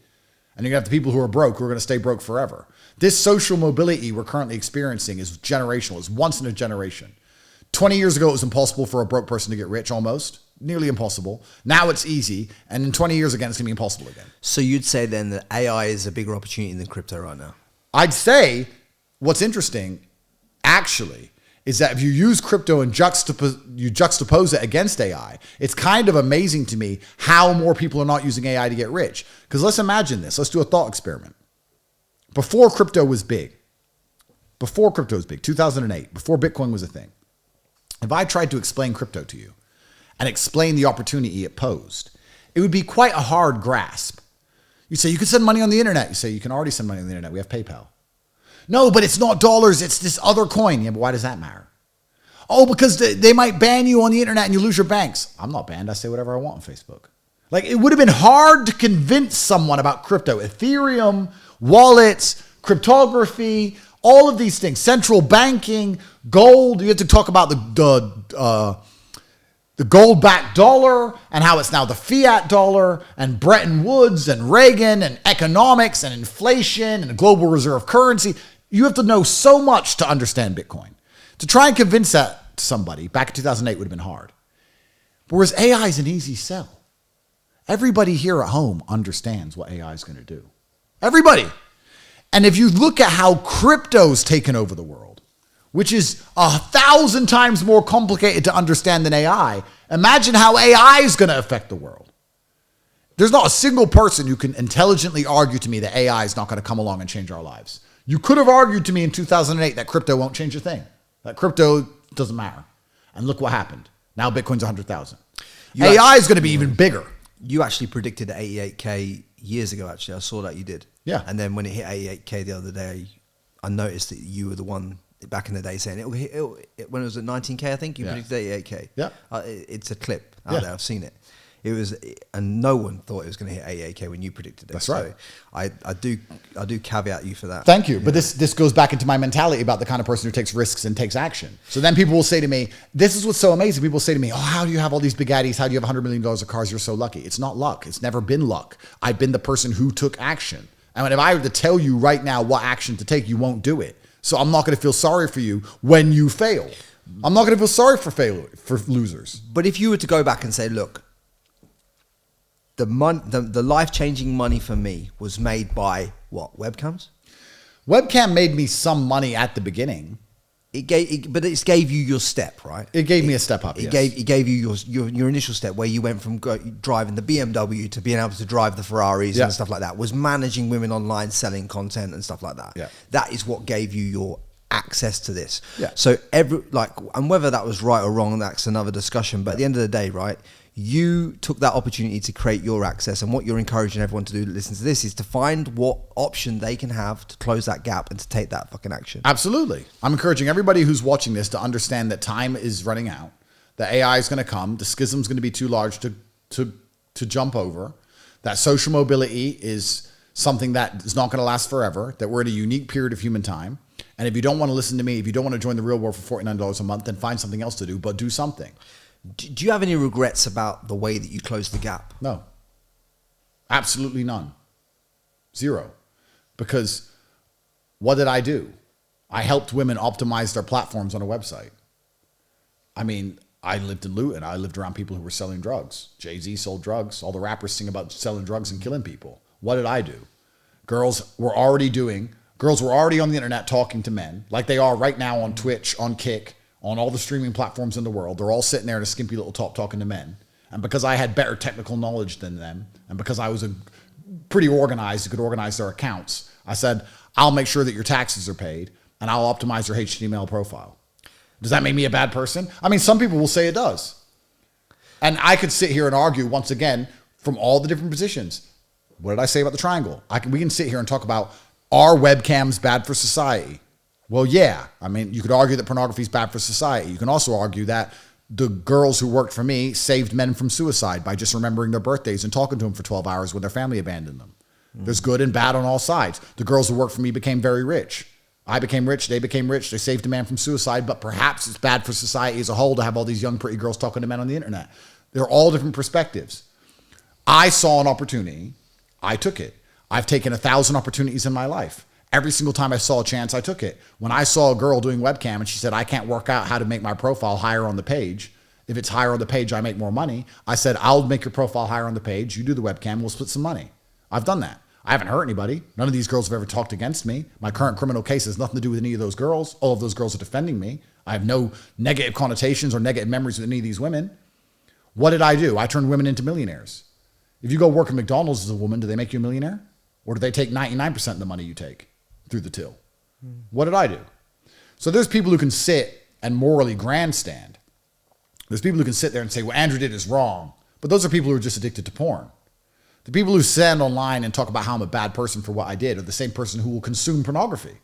And you're going to have the people who are broke who are going to stay broke forever. This social mobility we're currently experiencing is generational. It's once in a generation. 20 years ago, it was impossible for a broke person to get rich, almost. Nearly impossible. Now it's easy. And in 20 years again, it's going to be impossible again. So you'd say then that AI is a bigger opportunity than crypto right now? I'd say what's interesting, actually, is that if you use crypto and juxtapose it against AI, it's kind of amazing to me how more people are not using AI to get rich. Because let's imagine this. Let's do a thought experiment. Before crypto was big, 2008, before Bitcoin was a thing, if I tried to explain crypto to you and explain the opportunity it posed, it would be quite a hard grasp. You say, you can send money on the internet. You say, you can already send money on the internet. We have PayPal. No, but it's not dollars. It's this other coin. Yeah, but why does that matter? Oh, because they might ban you on the internet and you lose your banks. I'm not banned. I say whatever I want on Facebook. Like, it would have been hard to convince someone about crypto, Ethereum, wallets, cryptography, all of these things, central banking, gold. You have to talk about the gold-backed dollar and how it's now the fiat dollar, and Bretton Woods and Reagan and economics and inflation and the global reserve currency. You have to know so much to understand Bitcoin. To try and convince that to somebody back in 2008 would have been hard. Whereas AI is an easy sell. Everybody here at home understands what AI is going to do. Everybody. And if you look at how crypto's taken over the world, which is 1,000 times more complicated to understand than AI, imagine how AI is going to affect the world. There's not a single person who can intelligently argue to me that AI is not going to come along and change our lives. You could have argued to me in 2008 that crypto won't change a thing, that crypto doesn't matter. And look what happened. Now Bitcoin's 100,000. AI is going to be even bigger. You actually predicted 88K years ago, actually. I saw that you did. Yeah. And then when it hit 88K the other day, I noticed that you were the one back in the day saying when it was at 19K, I think you predicted 88K. Yeah. It's a clip out there. I've seen it. It was, and no one thought it was going to hit 88K when you predicted it. That's right. So I do caveat you for that. Thank you. But this goes back into my mentality about the kind of person who takes risks and takes action. So then people will say to me, this is what's so amazing. People will say to me, oh, how do you have all these big addies? How do you have $100 million of cars? You're so lucky. It's not luck. It's never been luck. I've been the person who took action. And if I were to tell you right now what action to take, you won't do it. So I'm not going to feel sorry for you when you fail. I'm not going to feel sorry for losers. But if you were to go back and say, look, the life-changing money for me was made by what? Webcams? Webcam made me some money at the beginning. But it gave you your step, right? It gave me a step up. It gave you your initial step where you went from driving the BMW to being able to drive the Ferraris and stuff like that. Was managing women online, selling content and stuff like that. Yeah. That is what gave you your access to this. Yeah. So and whether that was right or wrong, that's another discussion. But at the end of the day, right? You took that opportunity to create your access, and what you're encouraging everyone to do that listens to this is to find what option they can have to close that gap and to take that fucking action. Absolutely. I'm encouraging everybody who's watching this to understand that time is running out, that AI is going to come, the schism is going to be too large to jump over, that social mobility is something that is not going to last forever, that we're in a unique period of human time. And if you don't want to listen to me, if you don't want to join the real world for $49 a month, then find something else to do, but do something. Do you have any regrets about the way that you closed the gap? No. Absolutely none. Zero. Because what did I do? I helped women optimize their platforms on a website. I mean, I lived in Luton. I lived around people who were selling drugs. Jay-Z sold drugs. All the rappers sing about selling drugs and killing people. What did I do? Girls were already on the internet talking to men like they are right now on Twitch, on Kick, on all the streaming platforms in the world. They're all sitting there in a skimpy little top talking to men. And because I had better technical knowledge than them, and because I was pretty organized, could organize their accounts, I said, I'll make sure that your taxes are paid, and I'll optimize your HTML profile. Does that make me a bad person? I mean, some people will say it does. And I could sit here and argue, once again, from all the different positions. What did I say about the triangle? We can sit here and talk about, are webcams bad for society? Well, yeah. I mean, you could argue that pornography is bad for society. You can also argue that the girls who worked for me saved men from suicide by just remembering their birthdays and talking to them for 12 hours when their family abandoned them. There's good and bad on all sides. The girls who worked for me became very rich. I became rich. They became rich. They saved a man from suicide, but perhaps it's bad for society as a whole to have all these young, pretty girls talking to men on the internet. They're all different perspectives. I saw an opportunity. I took it. I've taken 1,000 opportunities in my life. Every single time I saw a chance, I took it. When I saw a girl doing webcam and she said, I can't work out how to make my profile higher on the page. If it's higher on the page, I make more money. I said, I'll make your profile higher on the page. You do the webcam, we'll split some money. I've done that. I haven't hurt anybody. None of these girls have ever talked against me. My current criminal case has nothing to do with any of those girls. All of those girls are defending me. I have no negative connotations or negative memories with any of these women. What did I do? I turned women into millionaires. If you go work at McDonald's as a woman, do they make you a millionaire? Or do they take 99% of the money you take through the till? What did I do? So there's people who can sit and morally grandstand. There's people who can sit there and say, what Andrew did is wrong. But those are people who are just addicted to porn. The people who stand online and talk about how I'm a bad person for what I did are the same person who will consume pornography.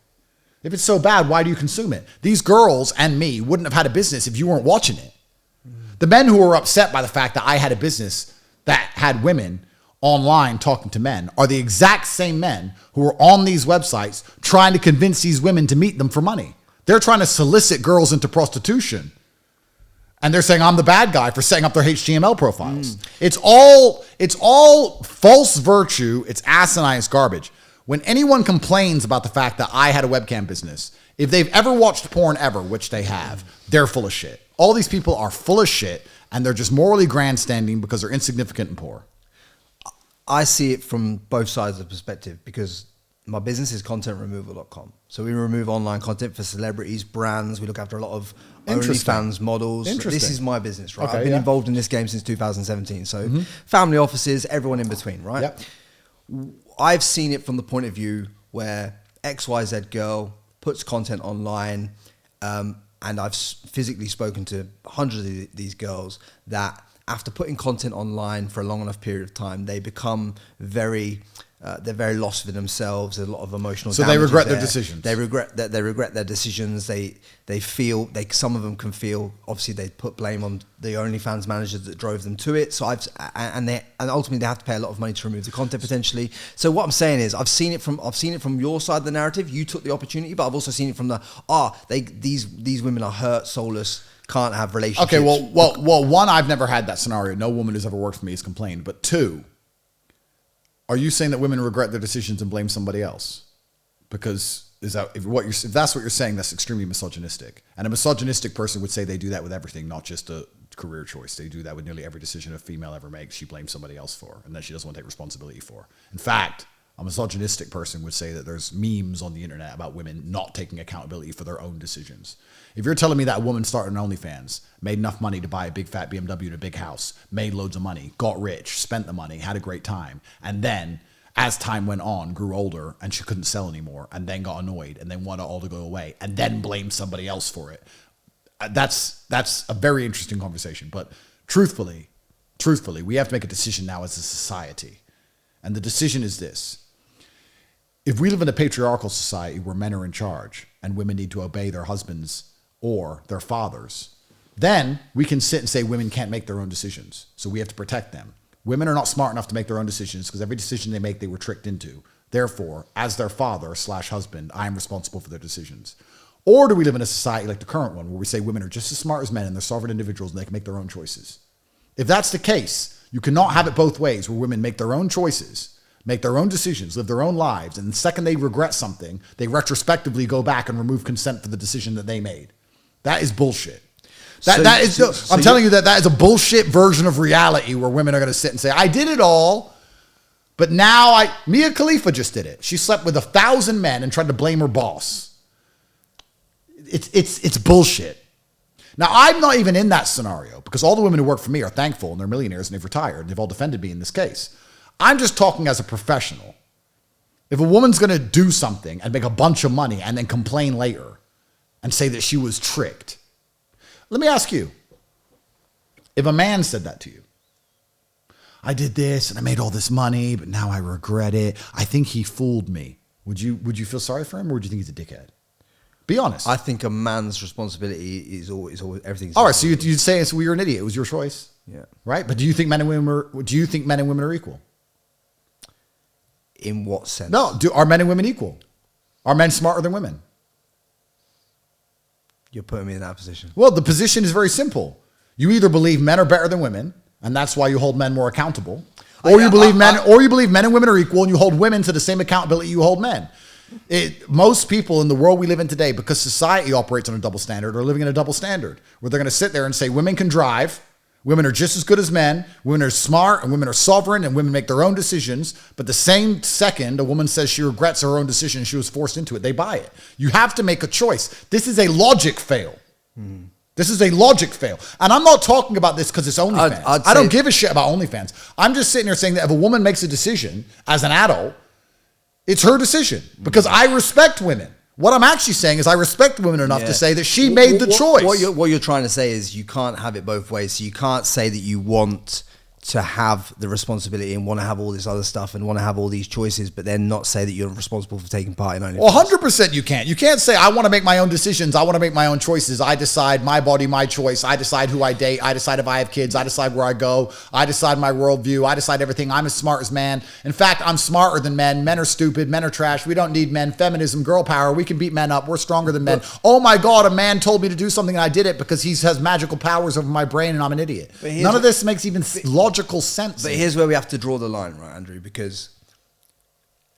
If it's so bad, why do you consume it? These girls and me wouldn't have had a business if you weren't watching it. The men who were upset by the fact that I had a business that had women online talking to men are the exact same men who are on these websites trying to convince these women to meet them for money. They're trying to solicit girls into prostitution. And they're saying I'm the bad guy for setting up their HTML profiles. It's all false virtue. It's asinine. It's garbage. When anyone complains about the fact that I had a webcam business, if they've ever watched porn ever, which they have, they're full of shit. All these people are full of shit, and they're just morally grandstanding because they're insignificant and poor. I see it from both sides of the perspective because my business is contentremoval.com. So we remove online content for celebrities, brands. We look after a lot of OnlyFans models. This is my business, right? Okay, I've been involved in this game since 2017. So family offices, everyone in between, right? Yep. I've seen it from the point of view where XYZ girl puts content online, and I've physically spoken to hundreds of these girls that after putting content online for a long enough period of time, they become they're very lost within themselves. There's a lot of emotional. So they regret their decisions. They regret that. They regret their decisions. They feel some of them can feel. Obviously, they put blame on the OnlyFans managers that drove them to it. So and ultimately they have to pay a lot of money to remove the content potentially. So what I'm saying is, I've seen it from your side of the narrative. You took the opportunity, but I've also seen it from these women are hurt, soulless, can't have relationships. Okay, well, one, I've never had that scenario. No woman who's ever worked for me has complained. But two, are you saying that women regret their decisions and blame somebody else? Because if that's what you're saying, that's extremely misogynistic. And a misogynistic person would say they do that with everything, not just a career choice. They do that with nearly every decision a female ever makes. She blames somebody else for, and that she doesn't want to take responsibility for. In fact, a misogynistic person would say that there's memes on the internet about women not taking accountability for their own decisions. If you're telling me that a woman started an OnlyFans, made enough money to buy a big fat BMW and a big house, made loads of money, got rich, spent the money, had a great time, and then as time went on, grew older and she couldn't sell anymore, and then got annoyed and then wanted it all to go away and then blamed somebody else for it. That's a very interesting conversation. But truthfully, we have to make a decision now as a society. And the decision is this. If we live in a patriarchal society where men are in charge and women need to obey their husbands or their fathers, then we can sit and say women can't make their own decisions. So we have to protect them. Women are not smart enough to make their own decisions because every decision they make, they were tricked into. Therefore, as their father/husband, I am responsible for their decisions. Or do we live in a society like the current one where we say women are just as smart as men and they're sovereign individuals and they can make their own choices? If that's the case, you cannot have it both ways where women make their own choices, make their own decisions, live their own lives, and the second they regret something, they retrospectively go back and remove consent for the decision that they made. That is bullshit. I'm telling you that is a bullshit version of reality where women are going to sit and say, I did it all, but now Mia Khalifa just did it. She slept with 1,000 men and tried to blame her boss. It's bullshit. Now, I'm not even in that scenario because all the women who work for me are thankful and they're millionaires and they've retired and they've all defended me in this case. I'm just talking as a professional. If a woman's going to do something and make a bunch of money and then complain later and say that she was tricked, let me ask you, if a man said that to you, I did this and I made all this money, but now I regret it. I think he fooled me. Would you feel sorry for him or would you think he's a dickhead? Be honest. I think a man's responsibility is always everything's. All right, so you'd say well, you're an idiot. It was your choice. Yeah. Right? But do you think men and women are equal? In what sense? No, are men and women equal? Are men smarter than women? You're putting me in that position. Well, the position is very simple. You either believe men are better than women, and that's why you hold men more accountable, or you believe men and women are equal, and you hold women to the same accountability you hold men. Most people in the world we live in today, because society operates on a double standard, are living in a double standard, where they're going to sit there and say women can drive, women are just as good as men, women are smart, and women are sovereign, and women make their own decisions. But the same second a woman says she regrets her own decision, she was forced into it, they buy it. You have to make a choice. This is a logic fail. This is a logic fail. And I'm not talking about this because it's OnlyFans. I don't give a shit about OnlyFans. I'm just sitting here saying that if a woman makes a decision as an adult, it's her decision because I respect women. What I'm actually saying is I respect women enough to say that she made the choice. What you're trying to say is you can't have it both ways. So you can't say that you want to have the responsibility and want to have all this other stuff and want to have all these choices, but then not say that you're responsible for taking part in OnlyFans. Well, 100% you can't. You can't say, I want to make my own decisions. I want to make my own choices. I decide my body, my choice. I decide who I date. I decide if I have kids. I decide where I go. I decide my worldview. I decide everything. I'm as smart as man. In fact, I'm smarter than men. Men are stupid. Men are trash. We don't need men. Feminism, girl power. We can beat men up. We're stronger than men. Oh my God, a man told me to do something and I did it because he has magical powers over my brain and I'm an idiot. None of this makes even logical sense. But here's where we have to draw the line, right, Andrew? Because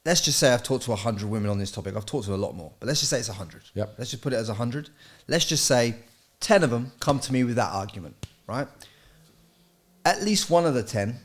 let's just say I've talked to 100 women on this topic. I've talked to a lot more, but let's just say it's 100. Yep. Let's just put it as 100. Let's just say 10 of them come to me with that argument, right? At least one of the 10,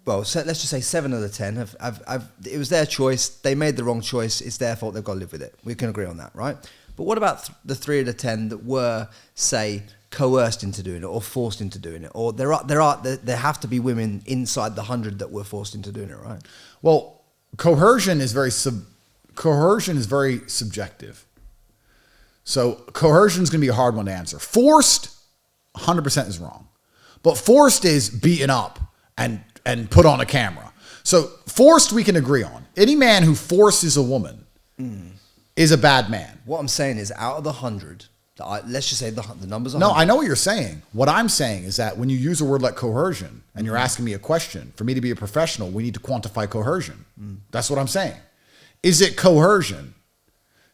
well, so let's just say 7 of the 10 it was their choice. They made the wrong choice. It's their fault. They've got to live with it. We can agree on that, right? But what about the 3 of the 10 that were, say, coerced into doing it or forced into doing it? Or there have to be women inside the 100 that were forced into doing it, right? Well, coercion is very subjective. So coercion is going to be a hard one to answer. Forced, 100% is wrong. But forced is beaten up and put on a camera. So forced we can agree on. Any man who forces a woman is a bad man. What I'm saying is, out of the 100, let's just say the numbers are 100. No, I know what you're saying. What I'm saying is that when you use a word like coercion and you're asking me a question, for me to be a professional, we need to quantify coercion. That's what I'm saying. Is it coercion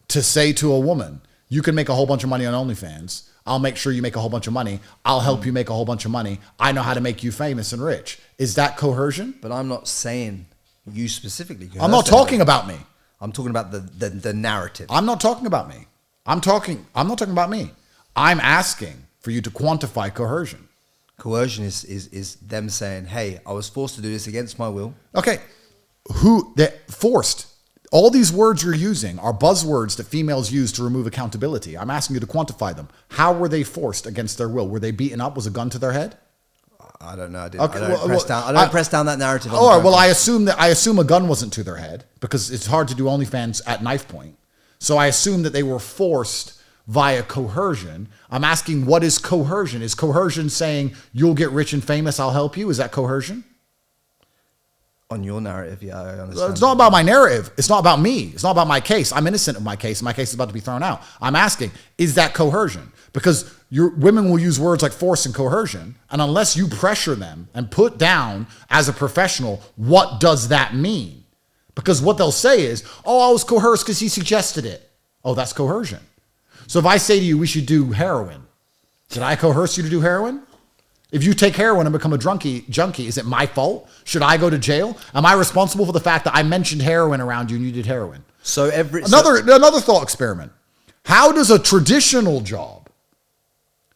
to say to a woman, you can make a whole bunch of money on OnlyFans. I'll make sure you make a whole bunch of money. I'll help you make a whole bunch of money. I know how to make you famous and rich. Is that coercion? But I'm not saying you specifically. I'm not talking about me. I'm talking about the narrative. I'm not talking about me. I'm not talking about me. I'm asking for you to quantify coercion. Coercion is them saying, hey, I was forced to do this against my will. Okay. Forced. All these words you're using are buzzwords that females use to remove accountability. I'm asking you to quantify them. How were they forced against their will? Were they beaten up? Was a gun to their head? I don't know. I don't press down that narrative. All right. Well, I assume a gun wasn't to their head because it's hard to do OnlyFans at knife point. So I assume that they were forced via coercion. I'm asking, what is coercion? Is coercion saying you'll get rich and famous, I'll help you? Is that coercion? On your narrative, yeah, I understand. It's not about my narrative. It's not about me. It's not about my case. I'm innocent of my case. My case is about to be thrown out. I'm asking, is that coercion? Because women will use words like force and coercion, and unless you pressure them and put down as a professional, what does that mean? Because what they'll say is, oh, I was coerced because he suggested it. Oh, that's coercion. So if I say to you, we should do heroin, did I coerce you to do heroin? If you take heroin and become a junkie, is it my fault? Should I go to jail? Am I responsible for the fact that I mentioned heroin around you and you did heroin? So another thought experiment. How does a traditional job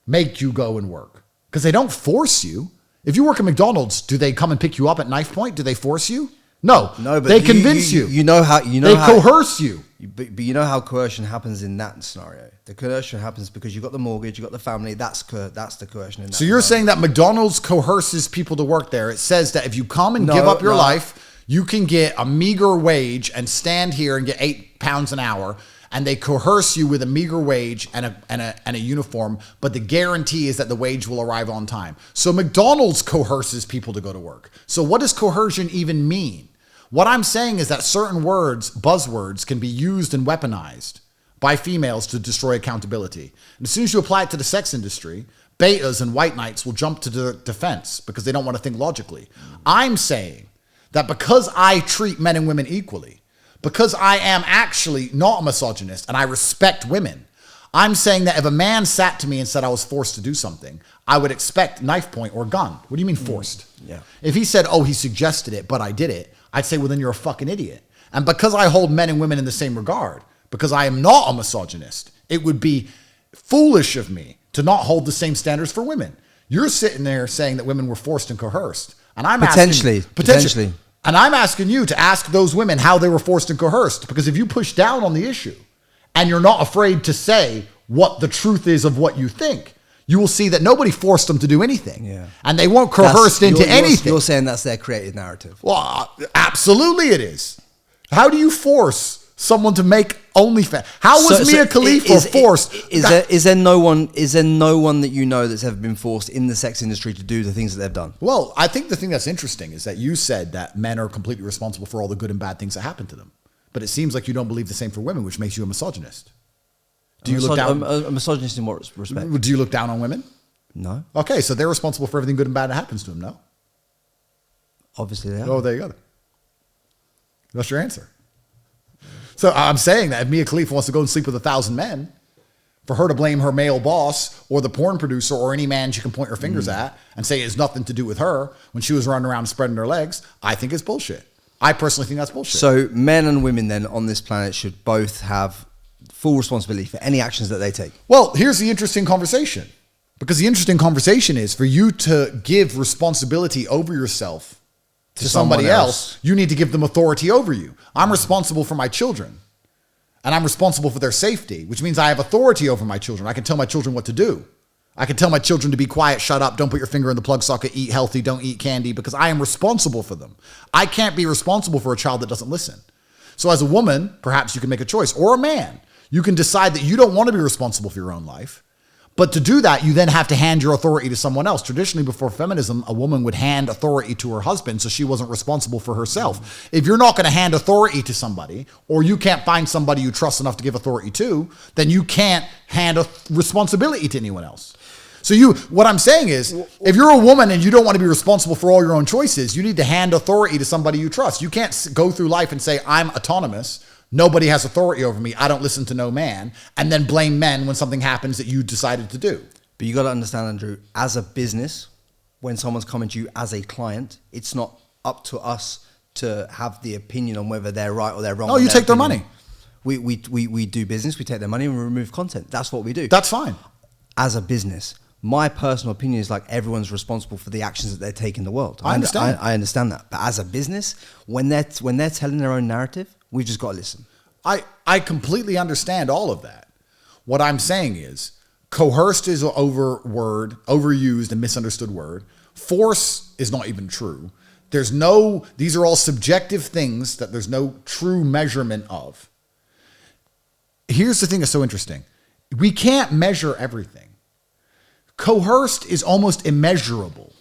make you go and work? Because they don't force you. If you work at McDonald's, do they come and pick you up at knife point? Do they force you? No, but they convince you. They coerce you. But you know how coercion happens in that scenario. The coercion happens because you've got the mortgage, you've got the family. That's the coercion in that. So you're saying that McDonald's coerces people to work there. It says that if you come and give up your life, you can get a meager wage and stand here and get £8 an hour. And they coerce you with a meager wage and a uniform, but the guarantee is that the wage will arrive on time. So McDonald's coerces people to go to work. So what does coercion even mean? What I'm saying is that certain words, buzzwords, can be used and weaponized by females to destroy accountability. And as soon as you apply it to the sex industry, betas and white knights will jump to the defense because they don't want to think logically. I'm saying that because I treat men and women equally, because I am actually not a misogynist and I respect women, I'm saying that if a man sat to me and said I was forced to do something, I would expect knife point or gun. What do you mean forced? Yeah. If he said, oh, he suggested it, but I did it, I'd say, well, then you're a fucking idiot. And because I hold men and women in the same regard, because I am not a misogynist, it would be foolish of me to not hold the same standards for women. You're sitting there saying that women were forced and coerced. And I'm potentially. And I'm asking you to ask those women how they were forced and coerced. Because if you push down on the issue and you're not afraid to say what the truth is of what you think, you will see that nobody forced them to do anything. Yeah. And they weren't coerced into anything. You're saying that's their creative narrative. Well, absolutely it is. How do you force someone to make OnlyFans? How was Mia Khalifa forced? Is there no one that you know that's ever been forced in the sex industry to do the things that they've done? Well, I think the thing that's interesting is that you said that men are completely responsible for all the good and bad things that happen to them. But it seems like you don't believe the same for women, which makes you a misogynist. Do you look down? A misogynist in what respect? Do you look down on women? No. Okay, so they're responsible for everything good and bad that happens to them, no? Obviously they are. Oh, there you go. That's your answer. So I'm saying that if Mia Khalifa wants to go and sleep with 1,000 men, for her to blame her male boss or the porn producer or any man she can point her fingers at and say it has nothing to do with her when she was running around spreading her legs, I think it's bullshit. I personally think that's bullshit. So men and women then on this planet should both have full responsibility for any actions that they take. Well, here's the interesting conversation. Because the interesting conversation is for you to give responsibility over yourself to somebody else, you need to give them authority over you. I'm responsible for my children. And I'm responsible for their safety, which means I have authority over my children. I can tell my children what to do. I can tell my children to be quiet, shut up, don't put your finger in the plug socket, eat healthy, don't eat candy, because I am responsible for them. I can't be responsible for a child that doesn't listen. So as a woman, perhaps you can make a choice, or a man. You can decide that you don't want to be responsible for your own life, But to do that, you then have to hand your authority to someone else. Traditionally, before feminism, a woman would hand authority to her husband so she wasn't responsible for herself. If you're not going to hand authority to somebody, or you can't find somebody you trust enough to give authority to, then you can't hand a responsibility to anyone else. So what I'm saying is, if you're a woman and you don't want to be responsible for all your own choices, you need to hand authority to somebody you trust. You can't go through life and say, I'm autonomous. Nobody has authority over me. I don't listen to no man. And then blame men when something happens that you decided to do. But you got to understand, Andrew, as a business, when someone's coming to you as a client, it's not up to us to have the opinion on whether they're right or they're wrong. No, you take their money. We do business, we take their money and we remove content. That's what we do. That's fine. As a business, my personal opinion is like everyone's responsible for the actions that they take in the world. I understand. I understand that. But as a business, when they're telling their own narrative, we've just got to listen. I completely understand all of that. What I'm saying is, coerced is an overused and misunderstood word. Force is not even true. These are all subjective things that there's no true measurement of. Here's the thing that's so interesting. We can't measure everything. Coerced is almost immeasurable.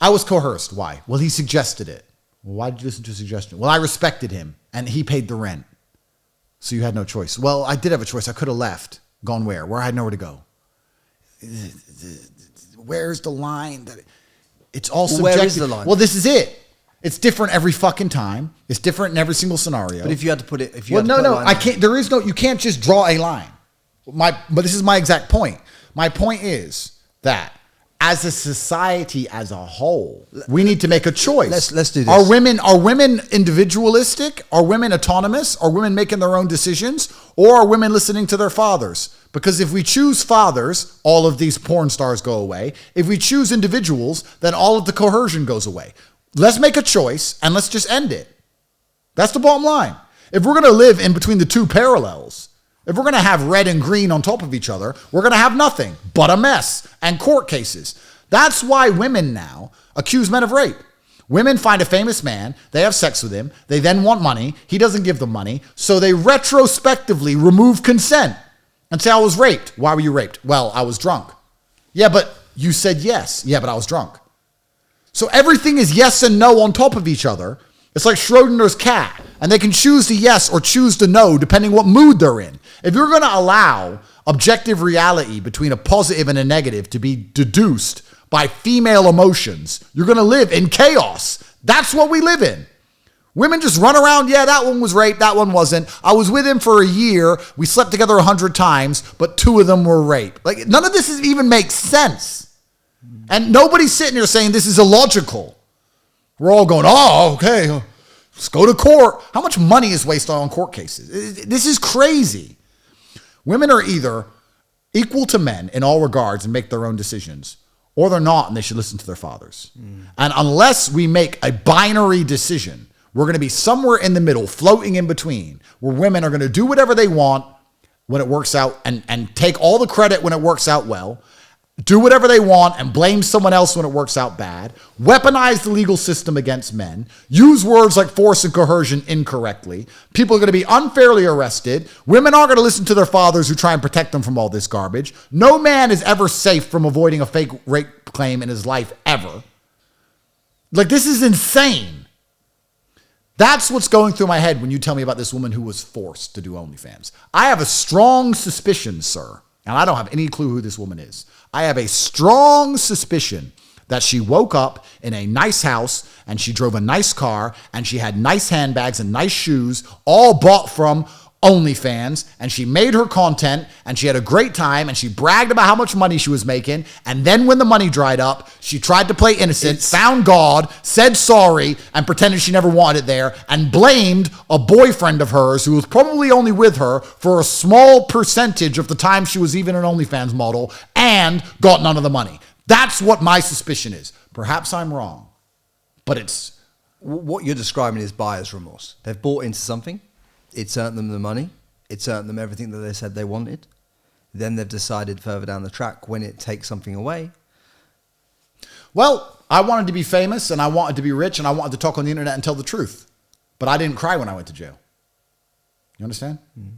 I was coerced. Why? Well, he suggested it. Well, why did you listen to a suggestion? Well, I respected him, and he paid the rent. So you had no choice. Well, I did have a choice. I could have left. Gone where? Where I had nowhere to go. Where's the line? It's all subjective. Where is the line? Well, this is it. It's different every fucking time. It's different in every single scenario. But if you had to put it... I can't. You can't just draw a line. But this is my exact point. My point is that as a society as a whole, we need to make a choice. Let's do this. Are women individualistic? Are women autonomous? Are women making their own decisions? Or are women listening to their fathers? Because if we choose fathers, all of these porn stars go away. If we choose individuals, then all of the coercion goes away. Let's make a choice and let's just end it. That's the bottom line. If we're going to live in between the two parallels, if we're going to have red and green on top of each other, we're going to have nothing but a mess and court cases. That's why women now accuse men of rape. Women find a famous man, they have sex with him, they then want money, he doesn't give them money, so they retrospectively remove consent and say, I was raped. Why were you raped? Well, I was drunk. Yeah, but you said yes. Yeah, but I was drunk. So everything is yes and no on top of each other. It's like Schrodinger's cat, and they can choose to yes or choose to no depending what mood they're in. If you're going to allow objective reality between a positive and a negative to be deduced by female emotions, you're going to live in chaos. That's what we live in. Women just run around, yeah, that one was raped, that one wasn't. I was with him for a year, we slept together 100 times, but 2 of them were rape. Like, none of this even makes sense. And nobody's sitting here saying this is illogical. We're all going, oh, okay, let's go to court. How much money is wasted on court cases? This is crazy. Women are either equal to men in all regards and make their own decisions, or they're not and they should listen to their fathers. And unless we make a binary decision, we're going to be somewhere in the middle, floating in between, where women are going to do whatever they want when it works out and take all the credit when it works out well, do whatever they want and blame someone else when it works out bad, weaponize the legal system against men, use words like force and coercion incorrectly. People are going to be unfairly arrested. Women aren't going to listen to their fathers who try and protect them from all this garbage. No man is ever safe from avoiding a fake rape claim in his life, ever. Like, this is insane. That's what's going through my head when you tell me about this woman who was forced to do OnlyFans. I have a strong suspicion, sir, and I don't have any clue who this woman is. I have a strong suspicion that she woke up in a nice house and she drove a nice car and she had nice handbags and nice shoes, all bought from OnlyFans, and she made her content and she had a great time and she bragged about how much money she was making. And then when the money dried up, she tried to play innocent, found God, said sorry, and pretended she never wanted it there, and blamed a boyfriend of hers who was probably only with her for a small percentage of the time she was even an OnlyFans model, and got none of the money. That's what my suspicion is. Perhaps I'm wrong, but it's... What you're describing is buyer's remorse. They've bought into something. It's earned them the money. It's earned them everything that they said they wanted. Then they've decided further down the track when it takes something away. Well, I wanted to be famous and I wanted to be rich and I wanted to talk on the internet and tell the truth. But I didn't cry when I went to jail. You understand? Mm-hmm.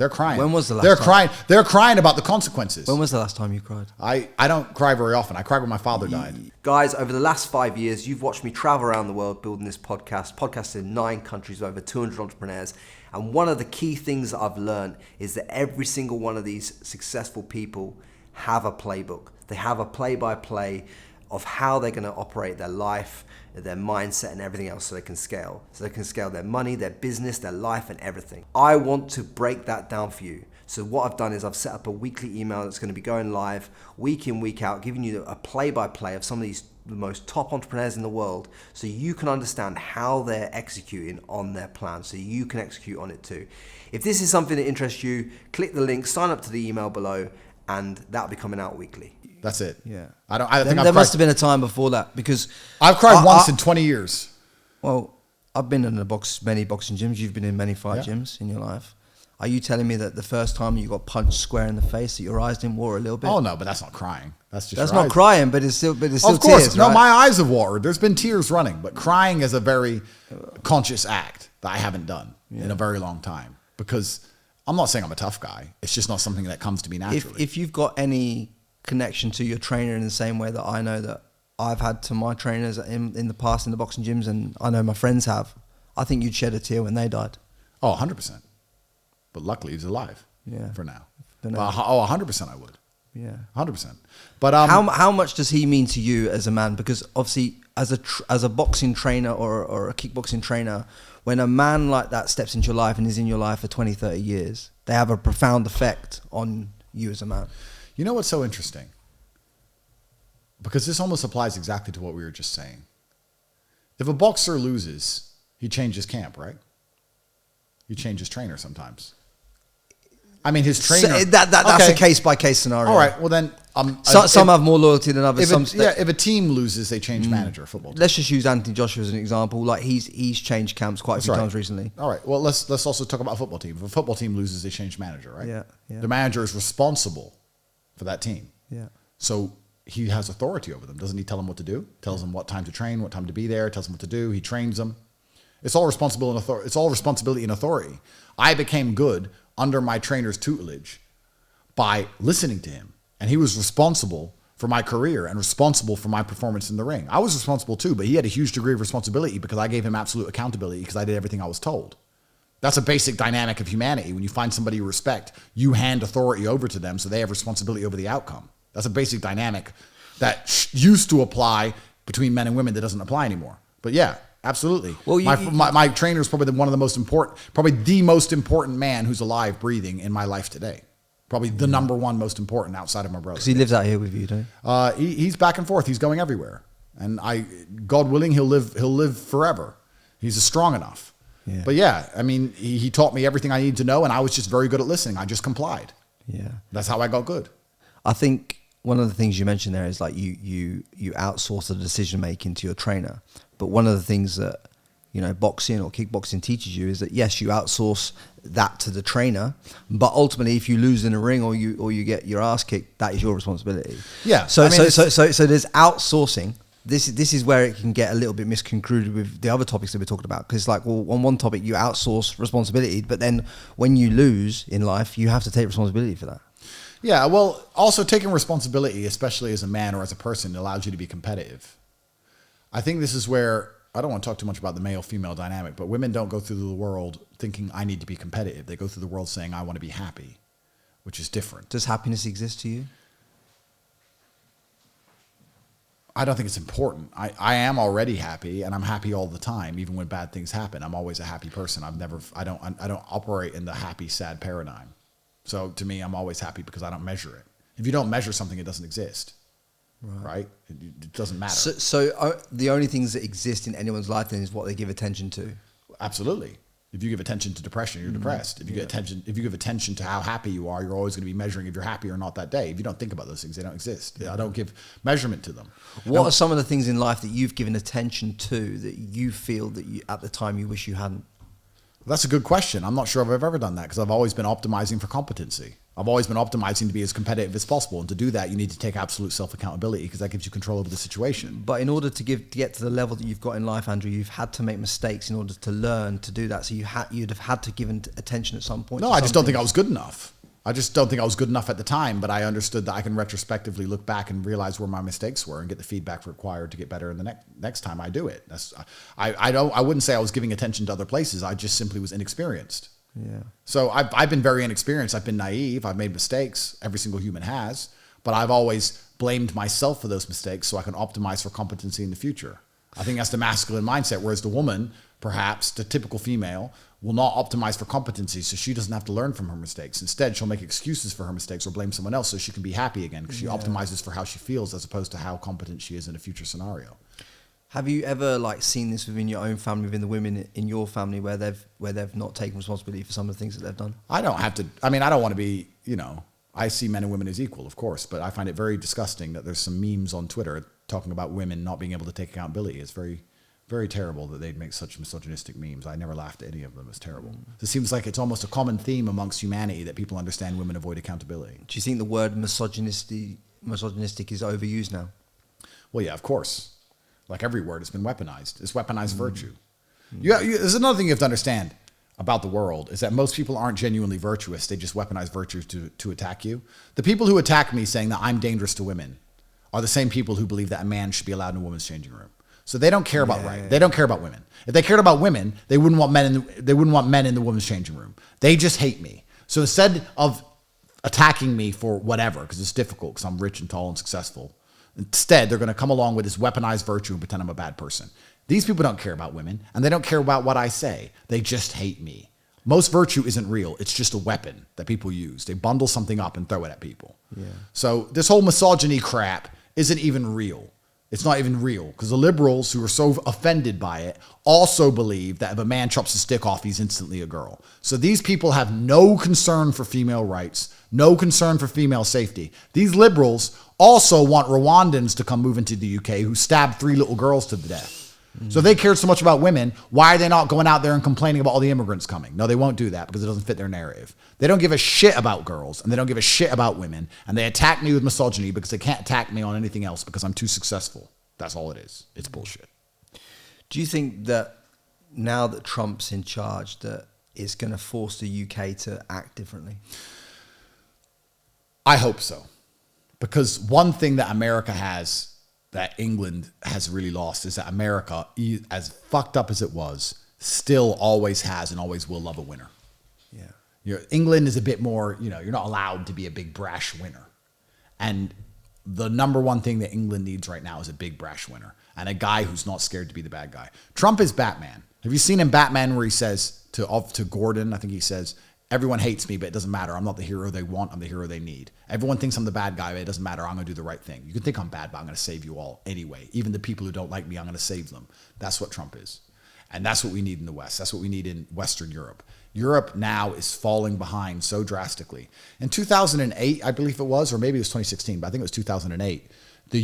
They're crying. When was the last They're time? crying. They're crying about the consequences. When was the last time you cried? I don't cry very often. I cried when my father died. Guys, over the last 5 years, you've watched me travel around the world building this podcast in 9 countries with over 200 entrepreneurs. And one of the key things that I've learned is that every single one of these successful people have a playbook. They have a play-by-play of how they're going to operate their life, their mindset and everything else so they can scale. So they can scale their money, their business, their life and everything. I want to break that down for you. So what I've done is I've set up a weekly email that's going to be going live week in, week out, giving you a play-by-play of some of these the most top entrepreneurs in the world so you can understand how they're executing on their plan so you can execute on it too. If this is something that interests you, click the link, sign up to the email below, and that'll be coming out weekly. That's it. Yeah. I think there must have been a time before that because I've cried once in 20 years. Well, I've been in many boxing gyms. You've been in many fight gyms in your life. Are you telling me that the first time you got punched square in the face, that your eyes didn't water a little bit? Oh no, but that's not crying. That's not crying, but it's still of course, tears, no, right? my eyes have watered. There's been tears running, but crying is a very conscious act that I haven't done in a very long time because I'm not saying I'm a tough guy. It's just not something that comes to me naturally. If you've got any connection to your trainer in the same way that I know that I've had to my trainers in the past in the boxing gyms, and I know my friends have, I think you'd shed a tear when they died. Oh, 100%. But luckily he's alive. Yeah. For now. But 100% I would. Yeah. 100%. But how much does he mean to you as a man? Because obviously as a boxing trainer or a kickboxing trainer, when a man like that steps into your life and is in your life for 20, 30 years, they have a profound effect on you as a man. You know what's so interesting? Because this almost applies exactly to what we were just saying. If a boxer loses, he changes camp, right? He changes trainer sometimes. I mean, his trainer... So that's a case-by-case scenario. All right, well then... some have more loyalty than others. If a team loses, they change manager, football team. Let's just use Anthony Joshua as an example. Like he's changed camps quite a few times recently. All right, well, let's also talk about a football team. If a football team loses, they change manager, right? Yeah. The manager is responsible for that team. Yeah. So he has authority over them. Doesn't he tell them what to do? Tells them what time to train, what time to be there, tells them what to do. He trains them. It's all responsibility and authority. It's all responsibility and authority. I became good under my trainer's tutelage by listening to him. And he was responsible for my career and responsible for my performance in the ring. I was responsible too, but he had a huge degree of responsibility because I gave him absolute accountability because I did everything I was told. That's a basic dynamic of humanity. When you find somebody you respect, you hand authority over to them so they have responsibility over the outcome. That's a basic dynamic that used to apply between men and women that doesn't apply anymore. But yeah, absolutely. Well, my trainer is probably one of the most important, probably the most important man who's alive, breathing in my life today. Probably the number one most important outside of my brother. Because he lives out here with you, don't he? He's back and forth. He's going everywhere, and God willing, he'll live forever. He's strong enough. Yeah. But yeah, I mean, he taught me everything I needed to know, and I was just very good at listening. I just complied. Yeah, that's how I got good. I think one of the things you mentioned there is like you outsource the decision making to your trainer. But one of the things that boxing or kickboxing teaches you is that yes, you outsource that to the trainer, but ultimately, if you lose in a ring or you get your ass kicked, that is your responsibility. Yeah. So there's outsourcing. This is where it can get a little bit misconstrued with the other topics that we're talking about. Because like, well, on one topic you outsource responsibility, but then when you lose in life, you have to take responsibility for that. Yeah. Well, also taking responsibility, especially as a man or as a person, allows you to be competitive. I think this is where, I don't want to talk too much about the male-female dynamic, but women don't go through the world thinking I need to be competitive. They go through the world saying I want to be happy, which is different. Does happiness exist to you? I don't think it's important. I am already happy, and I'm happy all the time, even when bad things happen. I'm always a happy person. I don't operate in the happy, sad paradigm. So to me, I'm always happy because I don't measure it. If you don't measure something, it doesn't exist. Right? It doesn't matter. So the only things that exist in anyone's life then is what they give attention to. Absolutely. If you give attention to depression, you're depressed. If you give attention to how happy you are, you're always going to be measuring if you're happy or not that day. If you don't think about those things, they don't exist. I don't give measurement to them. What are some of the things in life that you've given attention to that you feel that at the time you wish you hadn't? That's a good question. I'm not sure if I've ever done that because I've always been optimizing for competency. I've always been optimizing to be as competitive as possible. And to do that, you need to take absolute self-accountability because that gives you control over the situation. But in order to get to the level that you've got in life, Andrew, you've had to make mistakes in order to learn to do that. So you'd have had to give attention at some point. No, I just don't think I was good enough. I just don't think I was good enough at the time, but I understood that I can retrospectively look back and realize where my mistakes were and get the feedback required to get better in the next time I do it. I wouldn't say I was giving attention to other places. I just simply was inexperienced. Yeah. So I've been very inexperienced. I've been naive. I've made mistakes. Every single human has. But I've always blamed myself for those mistakes so I can optimize for competency in the future. I think that's the masculine mindset. Whereas the woman, perhaps, the typical female, will not optimize for competency so she doesn't have to learn from her mistakes. Instead, she'll make excuses for her mistakes or blame someone else so she can be happy again because she optimizes for how she feels as opposed to how competent she is in a future scenario. Have you ever seen this within your own family, within the women in your family, where they've not taken responsibility for some of the things that they've done? I don't have to. I mean, I don't want to be. I see men and women as equal, of course, but I find it very disgusting that there's some memes on Twitter talking about women not being able to take accountability. It's very, very terrible that they'd make such misogynistic memes. I never laughed at any of them. It's terrible. It seems like it's almost a common theme amongst humanity that people understand women avoid accountability. Do you think the word misogynistic is overused now? Well, yeah, of course. Like every word, it's been weaponized. It's weaponized virtue. There's another thing you have to understand about the world is that most people aren't genuinely virtuous. They just weaponize virtue to attack you. The people who attack me saying that I'm dangerous to women are the same people who believe that a man should be allowed in a woman's changing room. So they don't care about right. They don't care about women. If they cared about women, they wouldn't want men in the women's changing room. They just hate me. So instead of attacking me for whatever, because it's difficult because I'm rich and tall and successful, instead, they're going to come along with this weaponized virtue and pretend I'm a bad person. These people don't care about women, and they don't care about what I say. They just hate me. Most virtue isn't real. It's just a weapon that people use. They bundle something up and throw it at people. Yeah. So this whole misogyny crap isn't even real. It's not even real because the liberals who are so offended by it also believe that if a man chops a stick off, he's instantly a girl. So these people have no concern for female rights, no concern for female safety. These liberals also want Rwandans to come move into the UK who stabbed 3 little girls to the death. So if they cared so much about women, why are they not going out there and complaining about all the immigrants coming? No, they won't do that because it doesn't fit their narrative. They don't give a shit about girls and they don't give a shit about women. And they attack me with misogyny because they can't attack me on anything else because I'm too successful. That's all it is. It's bullshit. Do you think that now that Trump's in charge that it's going to force the UK to act differently? I hope so. Because one thing that America has that England has really lost is that America, as fucked up as it was, still always has and always will love a winner. Yeah. England is a bit more, you're not allowed to be a big brash winner. And the number one thing that England needs right now is a big brash winner and a guy who's not scared to be the bad guy. Trump is Batman. Have you seen in Batman where he says to Gordon, I think he says, everyone hates me, but it doesn't matter. I'm not the hero they want. I'm the hero they need. Everyone thinks I'm the bad guy, but it doesn't matter. I'm going to do the right thing. You can think I'm bad, but I'm going to save you all anyway. Even the people who don't like me, I'm going to save them. That's what Trump is. And that's what we need in the West. That's what we need in Western Europe. Europe now is falling behind so drastically. In 2008, I believe it was, or maybe it was 2016, but I think it was 2008, the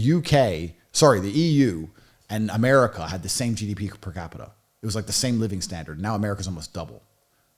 EU and America had the same GDP per capita. It was like the same living standard. Now America's almost double.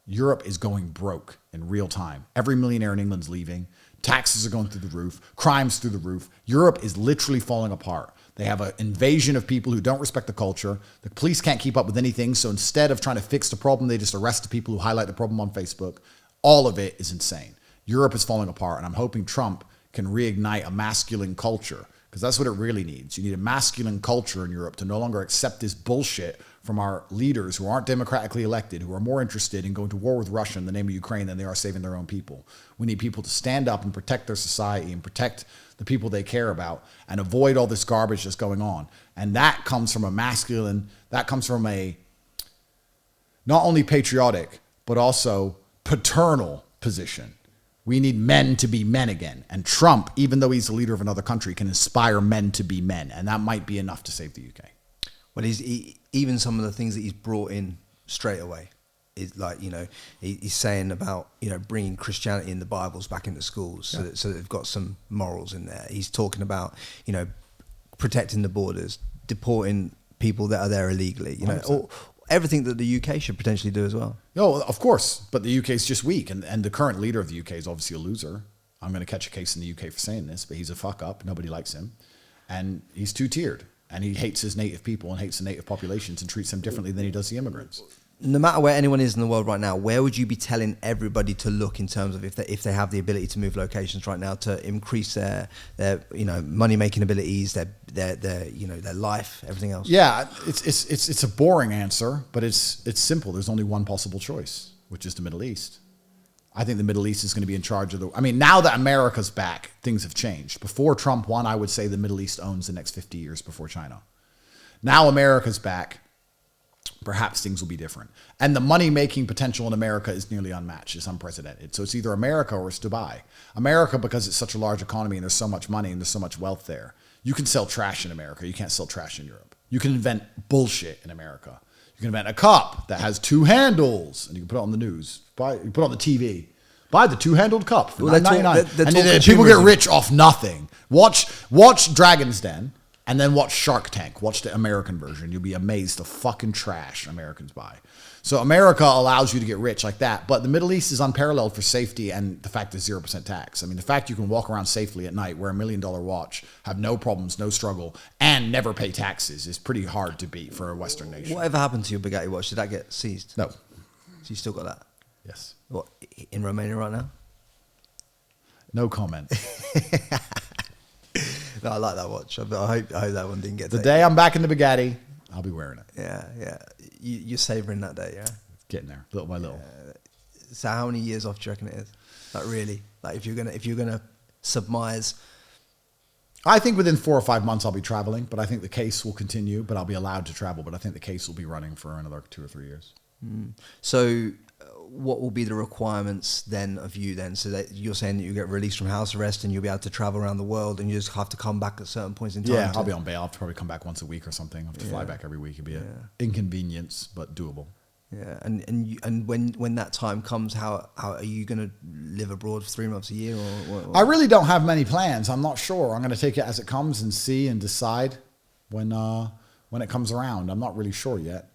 Europe is going broke in real time. Every millionaire in England's leaving. Taxes are going through the roof. Crime's through the roof. Europe is literally falling apart. They have an invasion of people who don't respect the culture. The police can't keep up with anything. So instead of trying to fix the problem, they just arrest the people who highlight the problem on Facebook. All of it is insane. Europe is falling apart. And I'm hoping Trump can reignite a masculine culture because that's what it really needs. You need a masculine culture in Europe to no longer accept this bullshit from our leaders who aren't democratically elected, who are more interested in going to war with Russia in the name of Ukraine than they are saving their own people. We need people to stand up and protect their society and protect the people they care about and avoid all this garbage that's going on. And that comes from a not only patriotic, but also paternal position. We need men to be men again. And Trump, even though he's the leader of another country, can inspire men to be men. And that might be enough to save the UK. Well, even some of the things that he's brought in straight away is like, he's saying about, bringing Christianity and the Bibles back into schools so that they've got some morals in there. He's talking about, protecting the borders, deporting people that are there illegally, everything that the UK should potentially do as well. No, of course, but the UK is just weak, and the current leader of the UK is obviously a loser. I'm going to catch a case in the UK for saying this, but he's a fuck up. Nobody likes him, and he's two-tiered, and he hates his native people and hates the native populations and treats them differently than he does the immigrants. No matter where anyone is in the world right now, where would you be telling everybody to look in terms of if they have the ability to move locations right now to increase their money making abilities, their life, everything else? Yeah, it's a boring answer, but it's simple. There's only one possible choice, which is the Middle East. I think the Middle East is going to be in charge of now that America's back, things have changed. Before Trump won, I would say the Middle East owns the next 50 years before China. Now America's back. Perhaps things will be different. And the money-making potential in America is nearly unmatched. It's unprecedented. So it's either America or it's Dubai. America, because it's such a large economy and there's so much money and there's so much wealth there, you can sell trash in America. You can't sell trash in Europe. You can invent bullshit in America. You can invent a cup that has 2 handles and you can put it on the news. You put it on the TV. Buy the 2-handled cup for $9.99. And then people get rich off nothing. Watch Dragon's Den. And then watch Shark Tank. Watch the American version. You'll be amazed the fucking trash Americans buy. So America allows you to get rich like that. But the Middle East is unparalleled for safety and the fact there's 0% tax. I mean, the fact you can walk around safely at night, wear $1 million watch, have no problems, no struggle, and never pay taxes is pretty hard to beat for a Western nation. Whatever happened to your Bugatti watch? Did that get seized? No. So you still got that? Yes. What, in Romania right now? No comment. No, I like that watch. I hope that one didn't get the taken. day I'm back in the Bugatti, I'll be wearing it. Yeah. You're savouring that day, yeah? Getting there, little by little. So how many years off do you reckon it is? Like really? Like if you're gonna submise. I think within 4 or 5 months I'll be traveling, but I think the case will continue, but I'll be allowed to travel, but I think the case will be running for another 2 or 3 years. So what will be the requirements then of you then? So that you're saying that you get released from house arrest and you'll be able to travel around the world and you just have to come back at certain points in time? Yeah, I'll be on bail. I'll have to probably come back once a week or something. I'll have to fly back every week. It'd be an inconvenience, but doable. Yeah, and when that time comes, how are you going to live abroad for 3 months a year? Or I really don't have many plans. I'm not sure. I'm going to take it as it comes and see and decide when it comes around. I'm not really sure yet.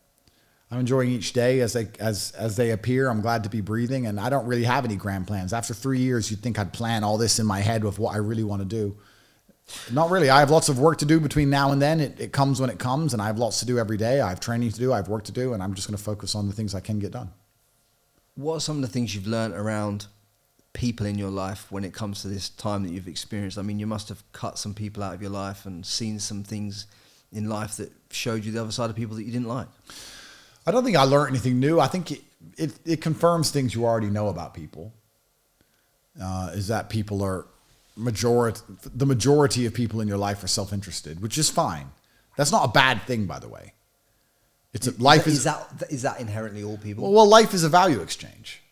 I'm enjoying each day as they appear. I'm glad to be breathing, and I don't really have any grand plans. After 3 years, you'd think I'd plan all this in my head with what I really want to do. Not really. I have lots of work to do between now and then. It comes when it comes, and I have lots to do every day. I have training to do. I have work to do, and I'm just going to focus on the things I can get done. What are some of the things you've learned around people in your life when it comes to this time that you've experienced? I mean, you must have cut some people out of your life and seen some things in life that showed you the other side of people that you didn't like. I don't think I learned anything new. I think it confirms things you already know about people. Is that people are the majority of people in your life are self-interested, which is fine. That's not a bad thing, by the way. Is that inherently all people? Well, life is a value exchange.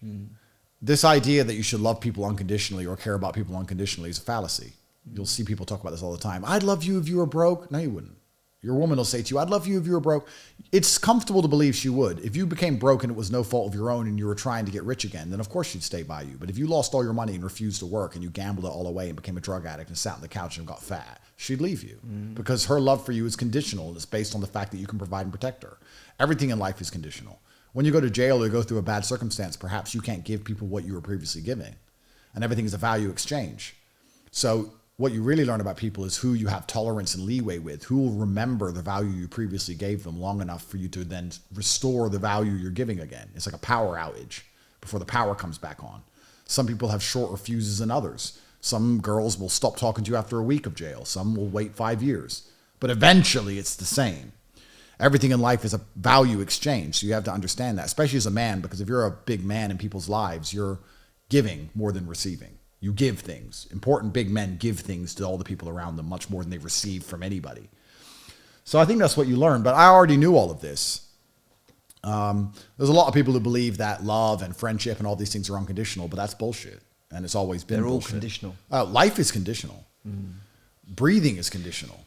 This idea that you should love people unconditionally or care about people unconditionally is a fallacy. You'll see people talk about this all the time. I'd love you if you were broke. No, you wouldn't. Your woman will say to you, I'd love you if you were broke. It's comfortable to believe she would. If you became broke and it was no fault of your own and you were trying to get rich again, then of course she'd stay by you. But if you lost all your money and refused to work and you gambled it all away and became a drug addict and sat on the couch and got fat, she'd leave you. Because her love for you is conditional and it's based on the fact that you can provide and protect her. Everything in life is conditional. When you go to jail or go through a bad circumstance, perhaps you can't give people what you were previously giving. And everything is a value exchange. So what you really learn about people is who you have tolerance and leeway with, who will remember the value you previously gave them long enough for you to then restore the value you're giving again. It's like a power outage before the power comes back on. Some people have shorter fuses than others. Some girls will stop talking to you after a week of jail. Some will wait 5 years. But eventually it's the same. Everything in life is a value exchange. So you have to understand that, especially as a man, because if you're a big man in people's lives, you're giving more than receiving. You give things. Important big men give things to all the people around them much more than they receive from anybody. So I think that's what you learn. But I already knew all of this. There's a lot of people who believe that love and friendship and all these things are unconditional, but that's bullshit. And it's always been bullshit. They're all conditional. Life is conditional. Breathing is conditional.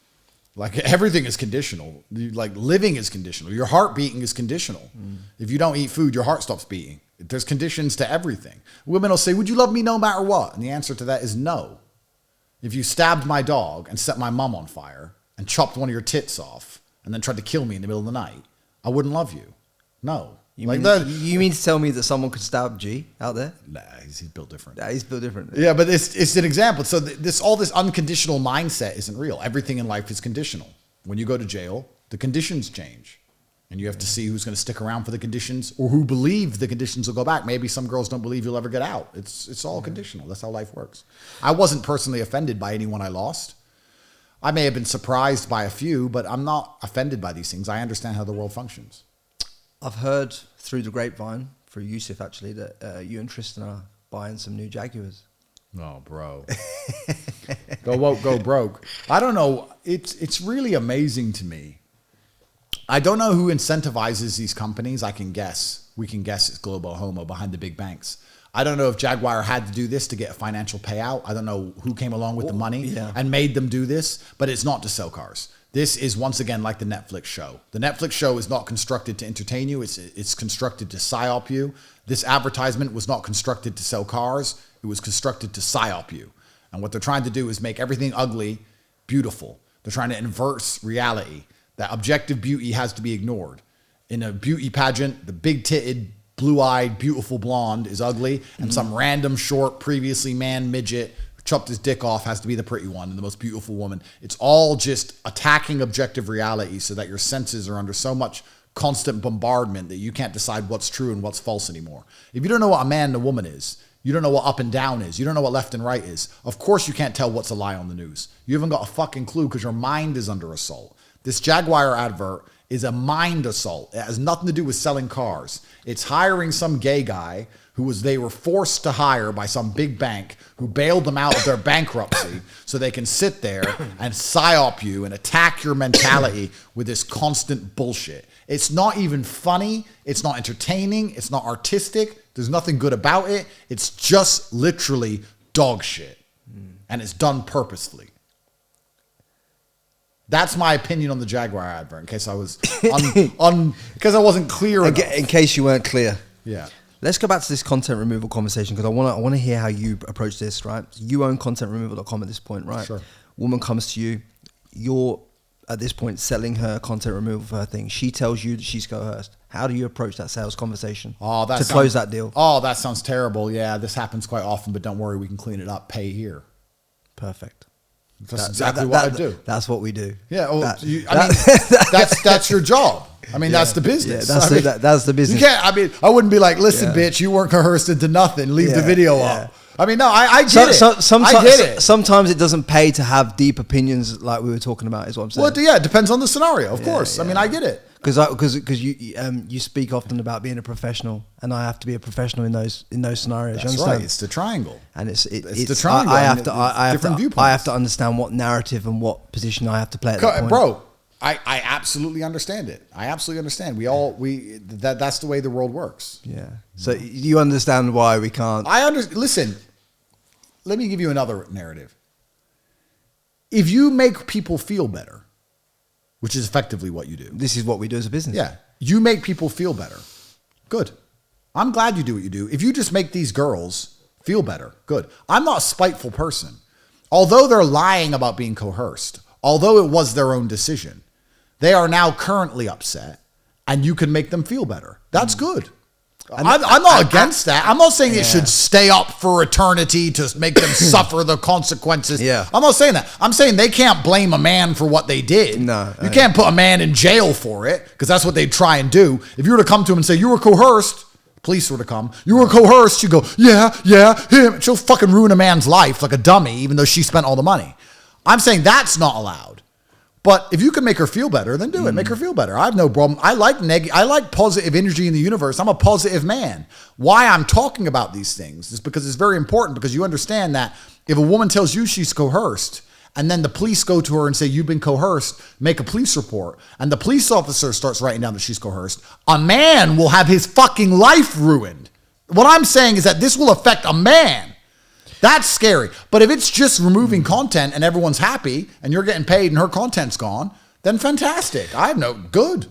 Like everything is conditional. Like living is conditional. Your heart beating is conditional. If you don't eat food, your heart stops beating. There's conditions to everything. Women will say, would you love me no matter what? And the answer to that is no. If you stabbed my dog and set my mom on fire and chopped one of your tits off and then tried to kill me in the middle of the night, I wouldn't love you. No. You mean to tell me that someone could stab G out there? Nah, he's built different. He's built different. Yeah, but it's an example. So all this unconditional mindset isn't real. Everything in life is conditional. When you go to jail, the conditions change. And you have to see who's going to stick around for the conditions or who believe the conditions will go back. Maybe some girls don't believe you'll ever get out. It's all conditional. That's how life works. I wasn't personally offended by anyone I lost. I may have been surprised by a few, but I'm not offended by these things. I understand how the world functions. I've heard through the grapevine, through Yusuf actually, that you and Tristan are buying some new Jaguars. Oh, bro. Go woke, go broke. I don't know. It's really amazing to me. I don't know who incentivizes these companies. I can guess. We can guess it's Global Homo behind the big banks. I don't know if Jaguar had to do this to get a financial payout. I don't know who came along with the money and made them do this, but it's not to sell cars. This is, once again, like the Netflix show. The Netflix show is not constructed to entertain you. It's constructed to psyop you. This advertisement was not constructed to sell cars. It was constructed to psyop you. And what they're trying to do is make everything ugly beautiful. They're trying to invert reality. That objective beauty has to be ignored. In a beauty pageant, the big-titted, blue-eyed, beautiful blonde is ugly, and some random short, previously man midget who chopped his dick off has to be the pretty one and the most beautiful woman. It's all just attacking objective reality so that your senses are under so much constant bombardment that you can't decide what's true and what's false anymore. If you don't know what a man and a woman is, you don't know what up and down is, you don't know what left and right is, of course you can't tell what's a lie on the news. You haven't got a fucking clue because your mind is under assault. This Jaguar advert is a mind assault. It has nothing to do with selling cars. It's hiring some gay guy they were forced to hire by some big bank who bailed them out of their bankruptcy so they can sit there and psyop you and attack your mentality with this constant bullshit. It's not even funny. It's not entertaining. It's not artistic. There's nothing good about it. It's just literally dog shit. And it's done purposefully. That's my opinion on the Jaguar advert. In case I was because I wasn't clear enough. In case you weren't clear. Yeah. Let's go back to this content removal conversation because I want to hear how you approach this. Right, you own contentremoval.com at this point, right? Sure. Woman comes to you, you're at this point selling her content removal for her thing. She tells you that she's coerced. How do you approach that sales conversation to close that deal? Oh, that sounds terrible. Yeah, this happens quite often, but don't worry, we can clean it up. Pay here. Perfect. That's exactly what I do. That's what we do. Yeah, that's your job. I mean, that's the business. Yeah, that's the business. You can't. I wouldn't be like, listen, bitch, you weren't coerced into nothing. Leave the video up. I mean, no, I get it. I get it. Sometimes it doesn't pay to have deep opinions like we were talking about, is what I'm saying. Well, yeah, it depends on the scenario, of course. I mean, I get it. Because you speak often about being a professional, and I have to be a professional in those scenarios. That's right. It's the triangle, and it's the triangle. I have to understand what narrative and what position I have to play at that point. Bro, I absolutely understand it. I absolutely understand. That's the way the world works. Yeah. So you understand why we can't. Listen, let me give you another narrative. If you make people feel better, which is effectively what you do. This is what we do as a business. Yeah. You make people feel better. Good. I'm glad you do what you do. If you just make these girls feel better, good. I'm not a spiteful person. Although they're lying about being coerced, although it was their own decision, they are now currently upset and you can make them feel better. That's good. I'm not against that. I'm not saying it should stay up for eternity to make them suffer the consequences. Yeah. I'm not saying that. I'm saying they can't blame a man for what they did. No. You can't put a man in jail for it because that's what they'd try and do. If you were to come to him and say, you were coerced, police were to come, you were coerced, you go, yeah, him. She'll fucking ruin a man's life like a dummy, even though she spent all the money. I'm saying that's not allowed. But if you can make her feel better, then do it. Make her feel better. I have no problem. I like positive energy in the universe. I'm a positive man. Why I'm talking about these things is because it's very important, because you understand that if a woman tells you she's coerced and then the police go to her and say, you've been coerced, make a police report, and the police officer starts writing down that she's coerced, a man will have his fucking life ruined. What I'm saying is that this will affect a man. That's scary. But if it's just removing content and everyone's happy and you're getting paid and her content's gone, then fantastic. I have no good.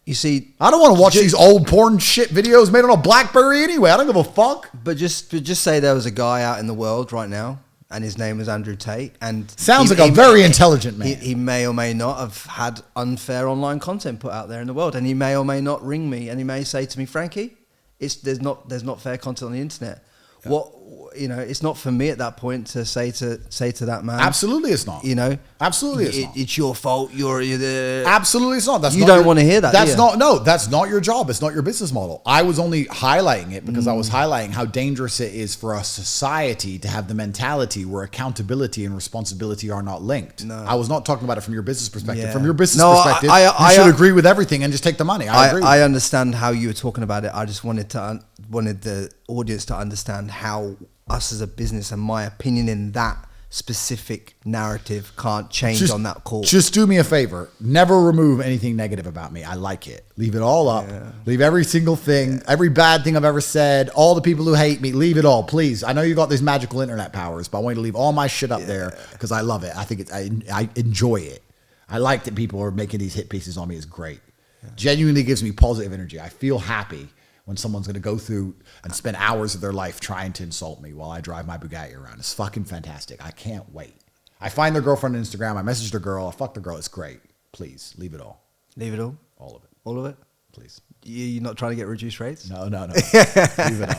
You see, I don't want to watch these old porn shit videos made on a BlackBerry anyway. I don't give a fuck. But just say there was a guy out in the world right now and his name was Andrew Tate. And sounds like a very intelligent man. He may or may not have had unfair online content put out there in the world, and he may or may not ring me, and he may say to me, Frankie, there's not fair content on the internet. Yeah. What, you know, it's not for me at that point to say to that man. Absolutely, it's not. You know, absolutely, it's not. It's your fault. You're the. Absolutely, it's not. That's you not don't want to hear that. That's not. No, that's not your job. It's not your business model. I was only highlighting it because I was highlighting how dangerous it is for a society to have the mentality where accountability and responsibility are not linked. No. I was not talking about it from your business perspective. Yeah. From your business perspective, you should agree with everything and just take the money. I agree. I understand how you were talking about it. I just wanted the audience to understand how us as a business and my opinion in that specific narrative can't change on that call. Just do me a favor. Never remove anything negative about me. I like it. Leave it all up. Yeah. Leave every single thing, every bad thing I've ever said, all the people who hate me, leave it all, please. I know you got these magical internet powers, but I want you to leave all my shit up there because I love it. I think I enjoy it. I like that people are making these hit pieces on me. It's great. Yeah. Genuinely gives me positive energy. I feel happy when someone's going to go through and spend hours of their life trying to insult me while I drive my Bugatti around. It's fucking fantastic. I can't wait. I find their girlfriend on Instagram. I message the girl. I fuck the girl. It's great. Please, leave it all. Leave it all? All of it. All of it? Please. You're not trying to get reduced rates? No. Leave it up.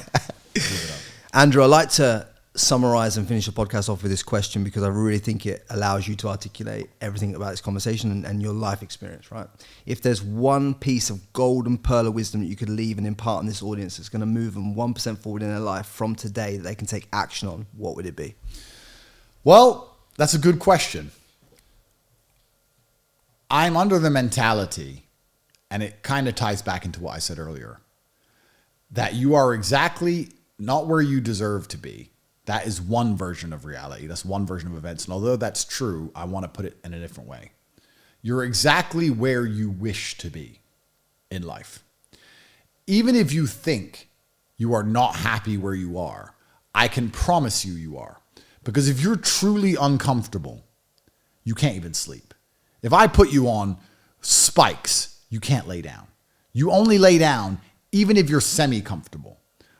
Leave it up. Andrew, I'd like to summarize and finish the podcast off with this question because I really think it allows you to articulate everything about this conversation and your life experience, right? If there's one piece of golden pearl of wisdom that you could leave and impart on this audience that's going to move them 1% forward in their life from today that they can take action on, what would it be? Well, that's a good question. I'm under the mentality, and it kind of ties back into what I said earlier, that you are exactly not where you deserve to be. That is one version of reality. That's one version of events. And although that's true, I want to put it in a different way. You're exactly where you wish to be in life. Even if you think you are not happy where you are, I can promise you are. Because if you're truly uncomfortable, you can't even sleep. If I put you on spikes, you can't lay down. You only lay down even if you're semi-comfortable.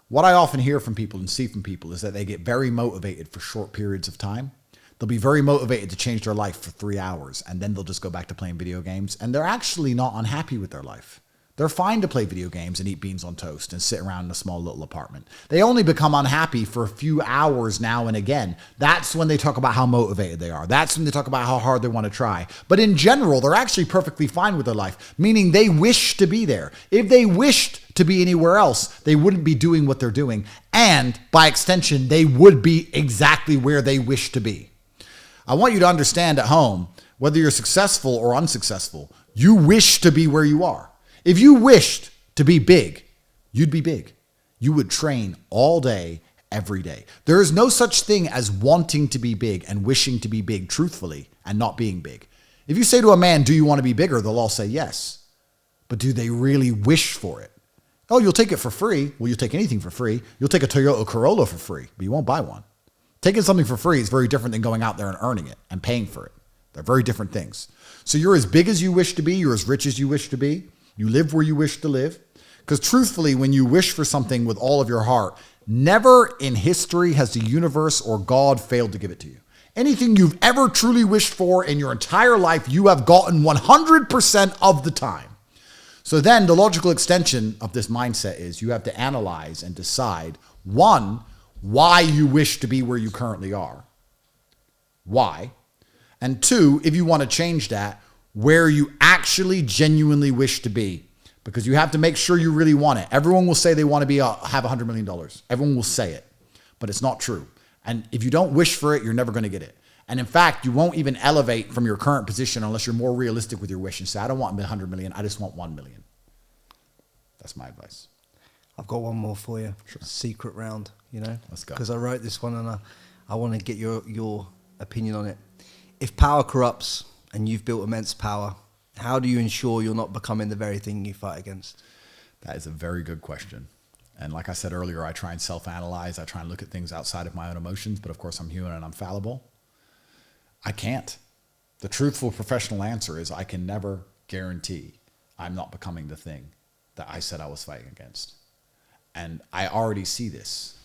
What I often hear from people and see from people is that they get very motivated for short periods of time. They'll be very motivated to change their life for 3 hours, and then they'll just go back to playing video games, and they're actually not unhappy with their life. They're fine to play video games and eat beans on toast and sit around in a small little apartment. They only become unhappy for a few hours now and again. That's when they talk about how motivated they are. That's when they talk about how hard they want to try. But in general, they're actually perfectly fine with their life, meaning they wish to be there. If they wished to be anywhere else, they wouldn't be doing what they're doing. And by extension, they would be exactly where they wish to be. I want you to understand at home, whether you're successful or unsuccessful, you wish to be where you are. If you wished to be big, you'd be big. You would train all day, every day. There is no such thing as wanting to be big and wishing to be big truthfully and not being big. If you say to a man, do you want to be bigger? They'll all say yes. But do they really wish for it? Oh, you'll take it for free. Well, you'll take anything for free. You'll take a Toyota Corolla for free, but you won't buy one. Taking something for free is very different than going out there and earning it and paying for it. They're very different things. So you're as big as you wish to be. You're as rich as you wish to be. You live where you wish to live. Because truthfully, when you wish for something with all of your heart, never in history has the universe or God failed to give it to you. Anything you've ever truly wished for in your entire life, you have gotten 100% of the time. So then the logical extension of this mindset is you have to analyze and decide, one, why you wish to be where you currently are. Why? And two, if you want to change that, where you actually genuinely wish to be, because you have to make sure you really want it. Everyone will say they want to have $100 million. Everyone will say it, but it's not true. And if you don't wish for it, you're never going to get it. And in fact, you won't even elevate from your current position unless you're more realistic with your wish and say, I don't want 100 million. I just want 1 million. That's my advice. I've got one more for you. Sure. Secret round, you know? Let's go. Because I wrote this one and I want to get your opinion on it. If power corrupts, and you've built immense power, how do you ensure you're not becoming the very thing you fight against? That is a very good question. And like I said earlier, I try and self-analyze. I try and look at things outside of my own emotions, but of course I'm human and I'm fallible. I can't. The truthful professional answer is I can never guarantee I'm not becoming the thing that I said I was fighting against. And I already see this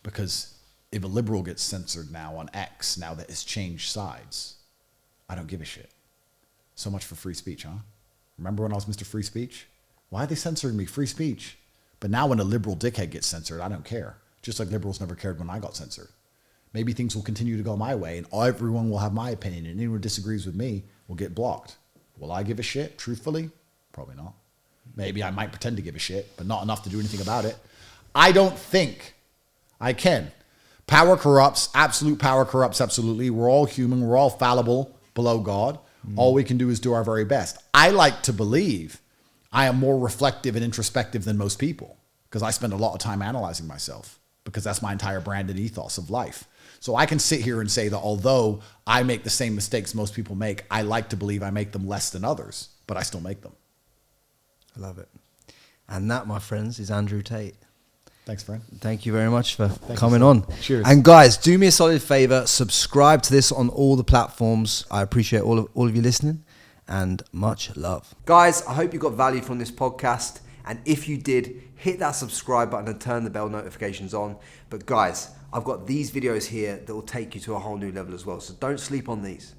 because if a liberal gets censored now on X, now that it's changed sides, I don't give a shit. So much for free speech, huh? Remember when I was Mr. Free Speech? Why are they censoring me? Free speech. But now when a liberal dickhead gets censored, I don't care. Just like liberals never cared when I got censored. Maybe things will continue to go my way and everyone will have my opinion and anyone who disagrees with me will get blocked. Will I give a shit? Truthfully? Probably not. Maybe I might pretend to give a shit, but not enough to do anything about it. I don't think I can. Power corrupts. Absolute power corrupts absolutely. We're all human. We're all fallible below God. All we can do is do our very best. I like to believe I am more reflective and introspective than most people because I spend a lot of time analyzing myself because that's my entire brand and ethos of life. So I can sit here and say that although I make the same mistakes most people make, I like to believe I make them less than others, but I still make them. I love it. And that, my friends, is Andrew Tate. Thanks, friend. Thank you very much for coming on. Cheers. And guys, do me a solid favor, subscribe to this on all the platforms. I appreciate all of you listening, and much love. Guys, I hope you got value from this podcast. And if you did, hit that subscribe button and turn the bell notifications on. But guys, I've got these videos here that will take you to a whole new level as well. So don't sleep on these.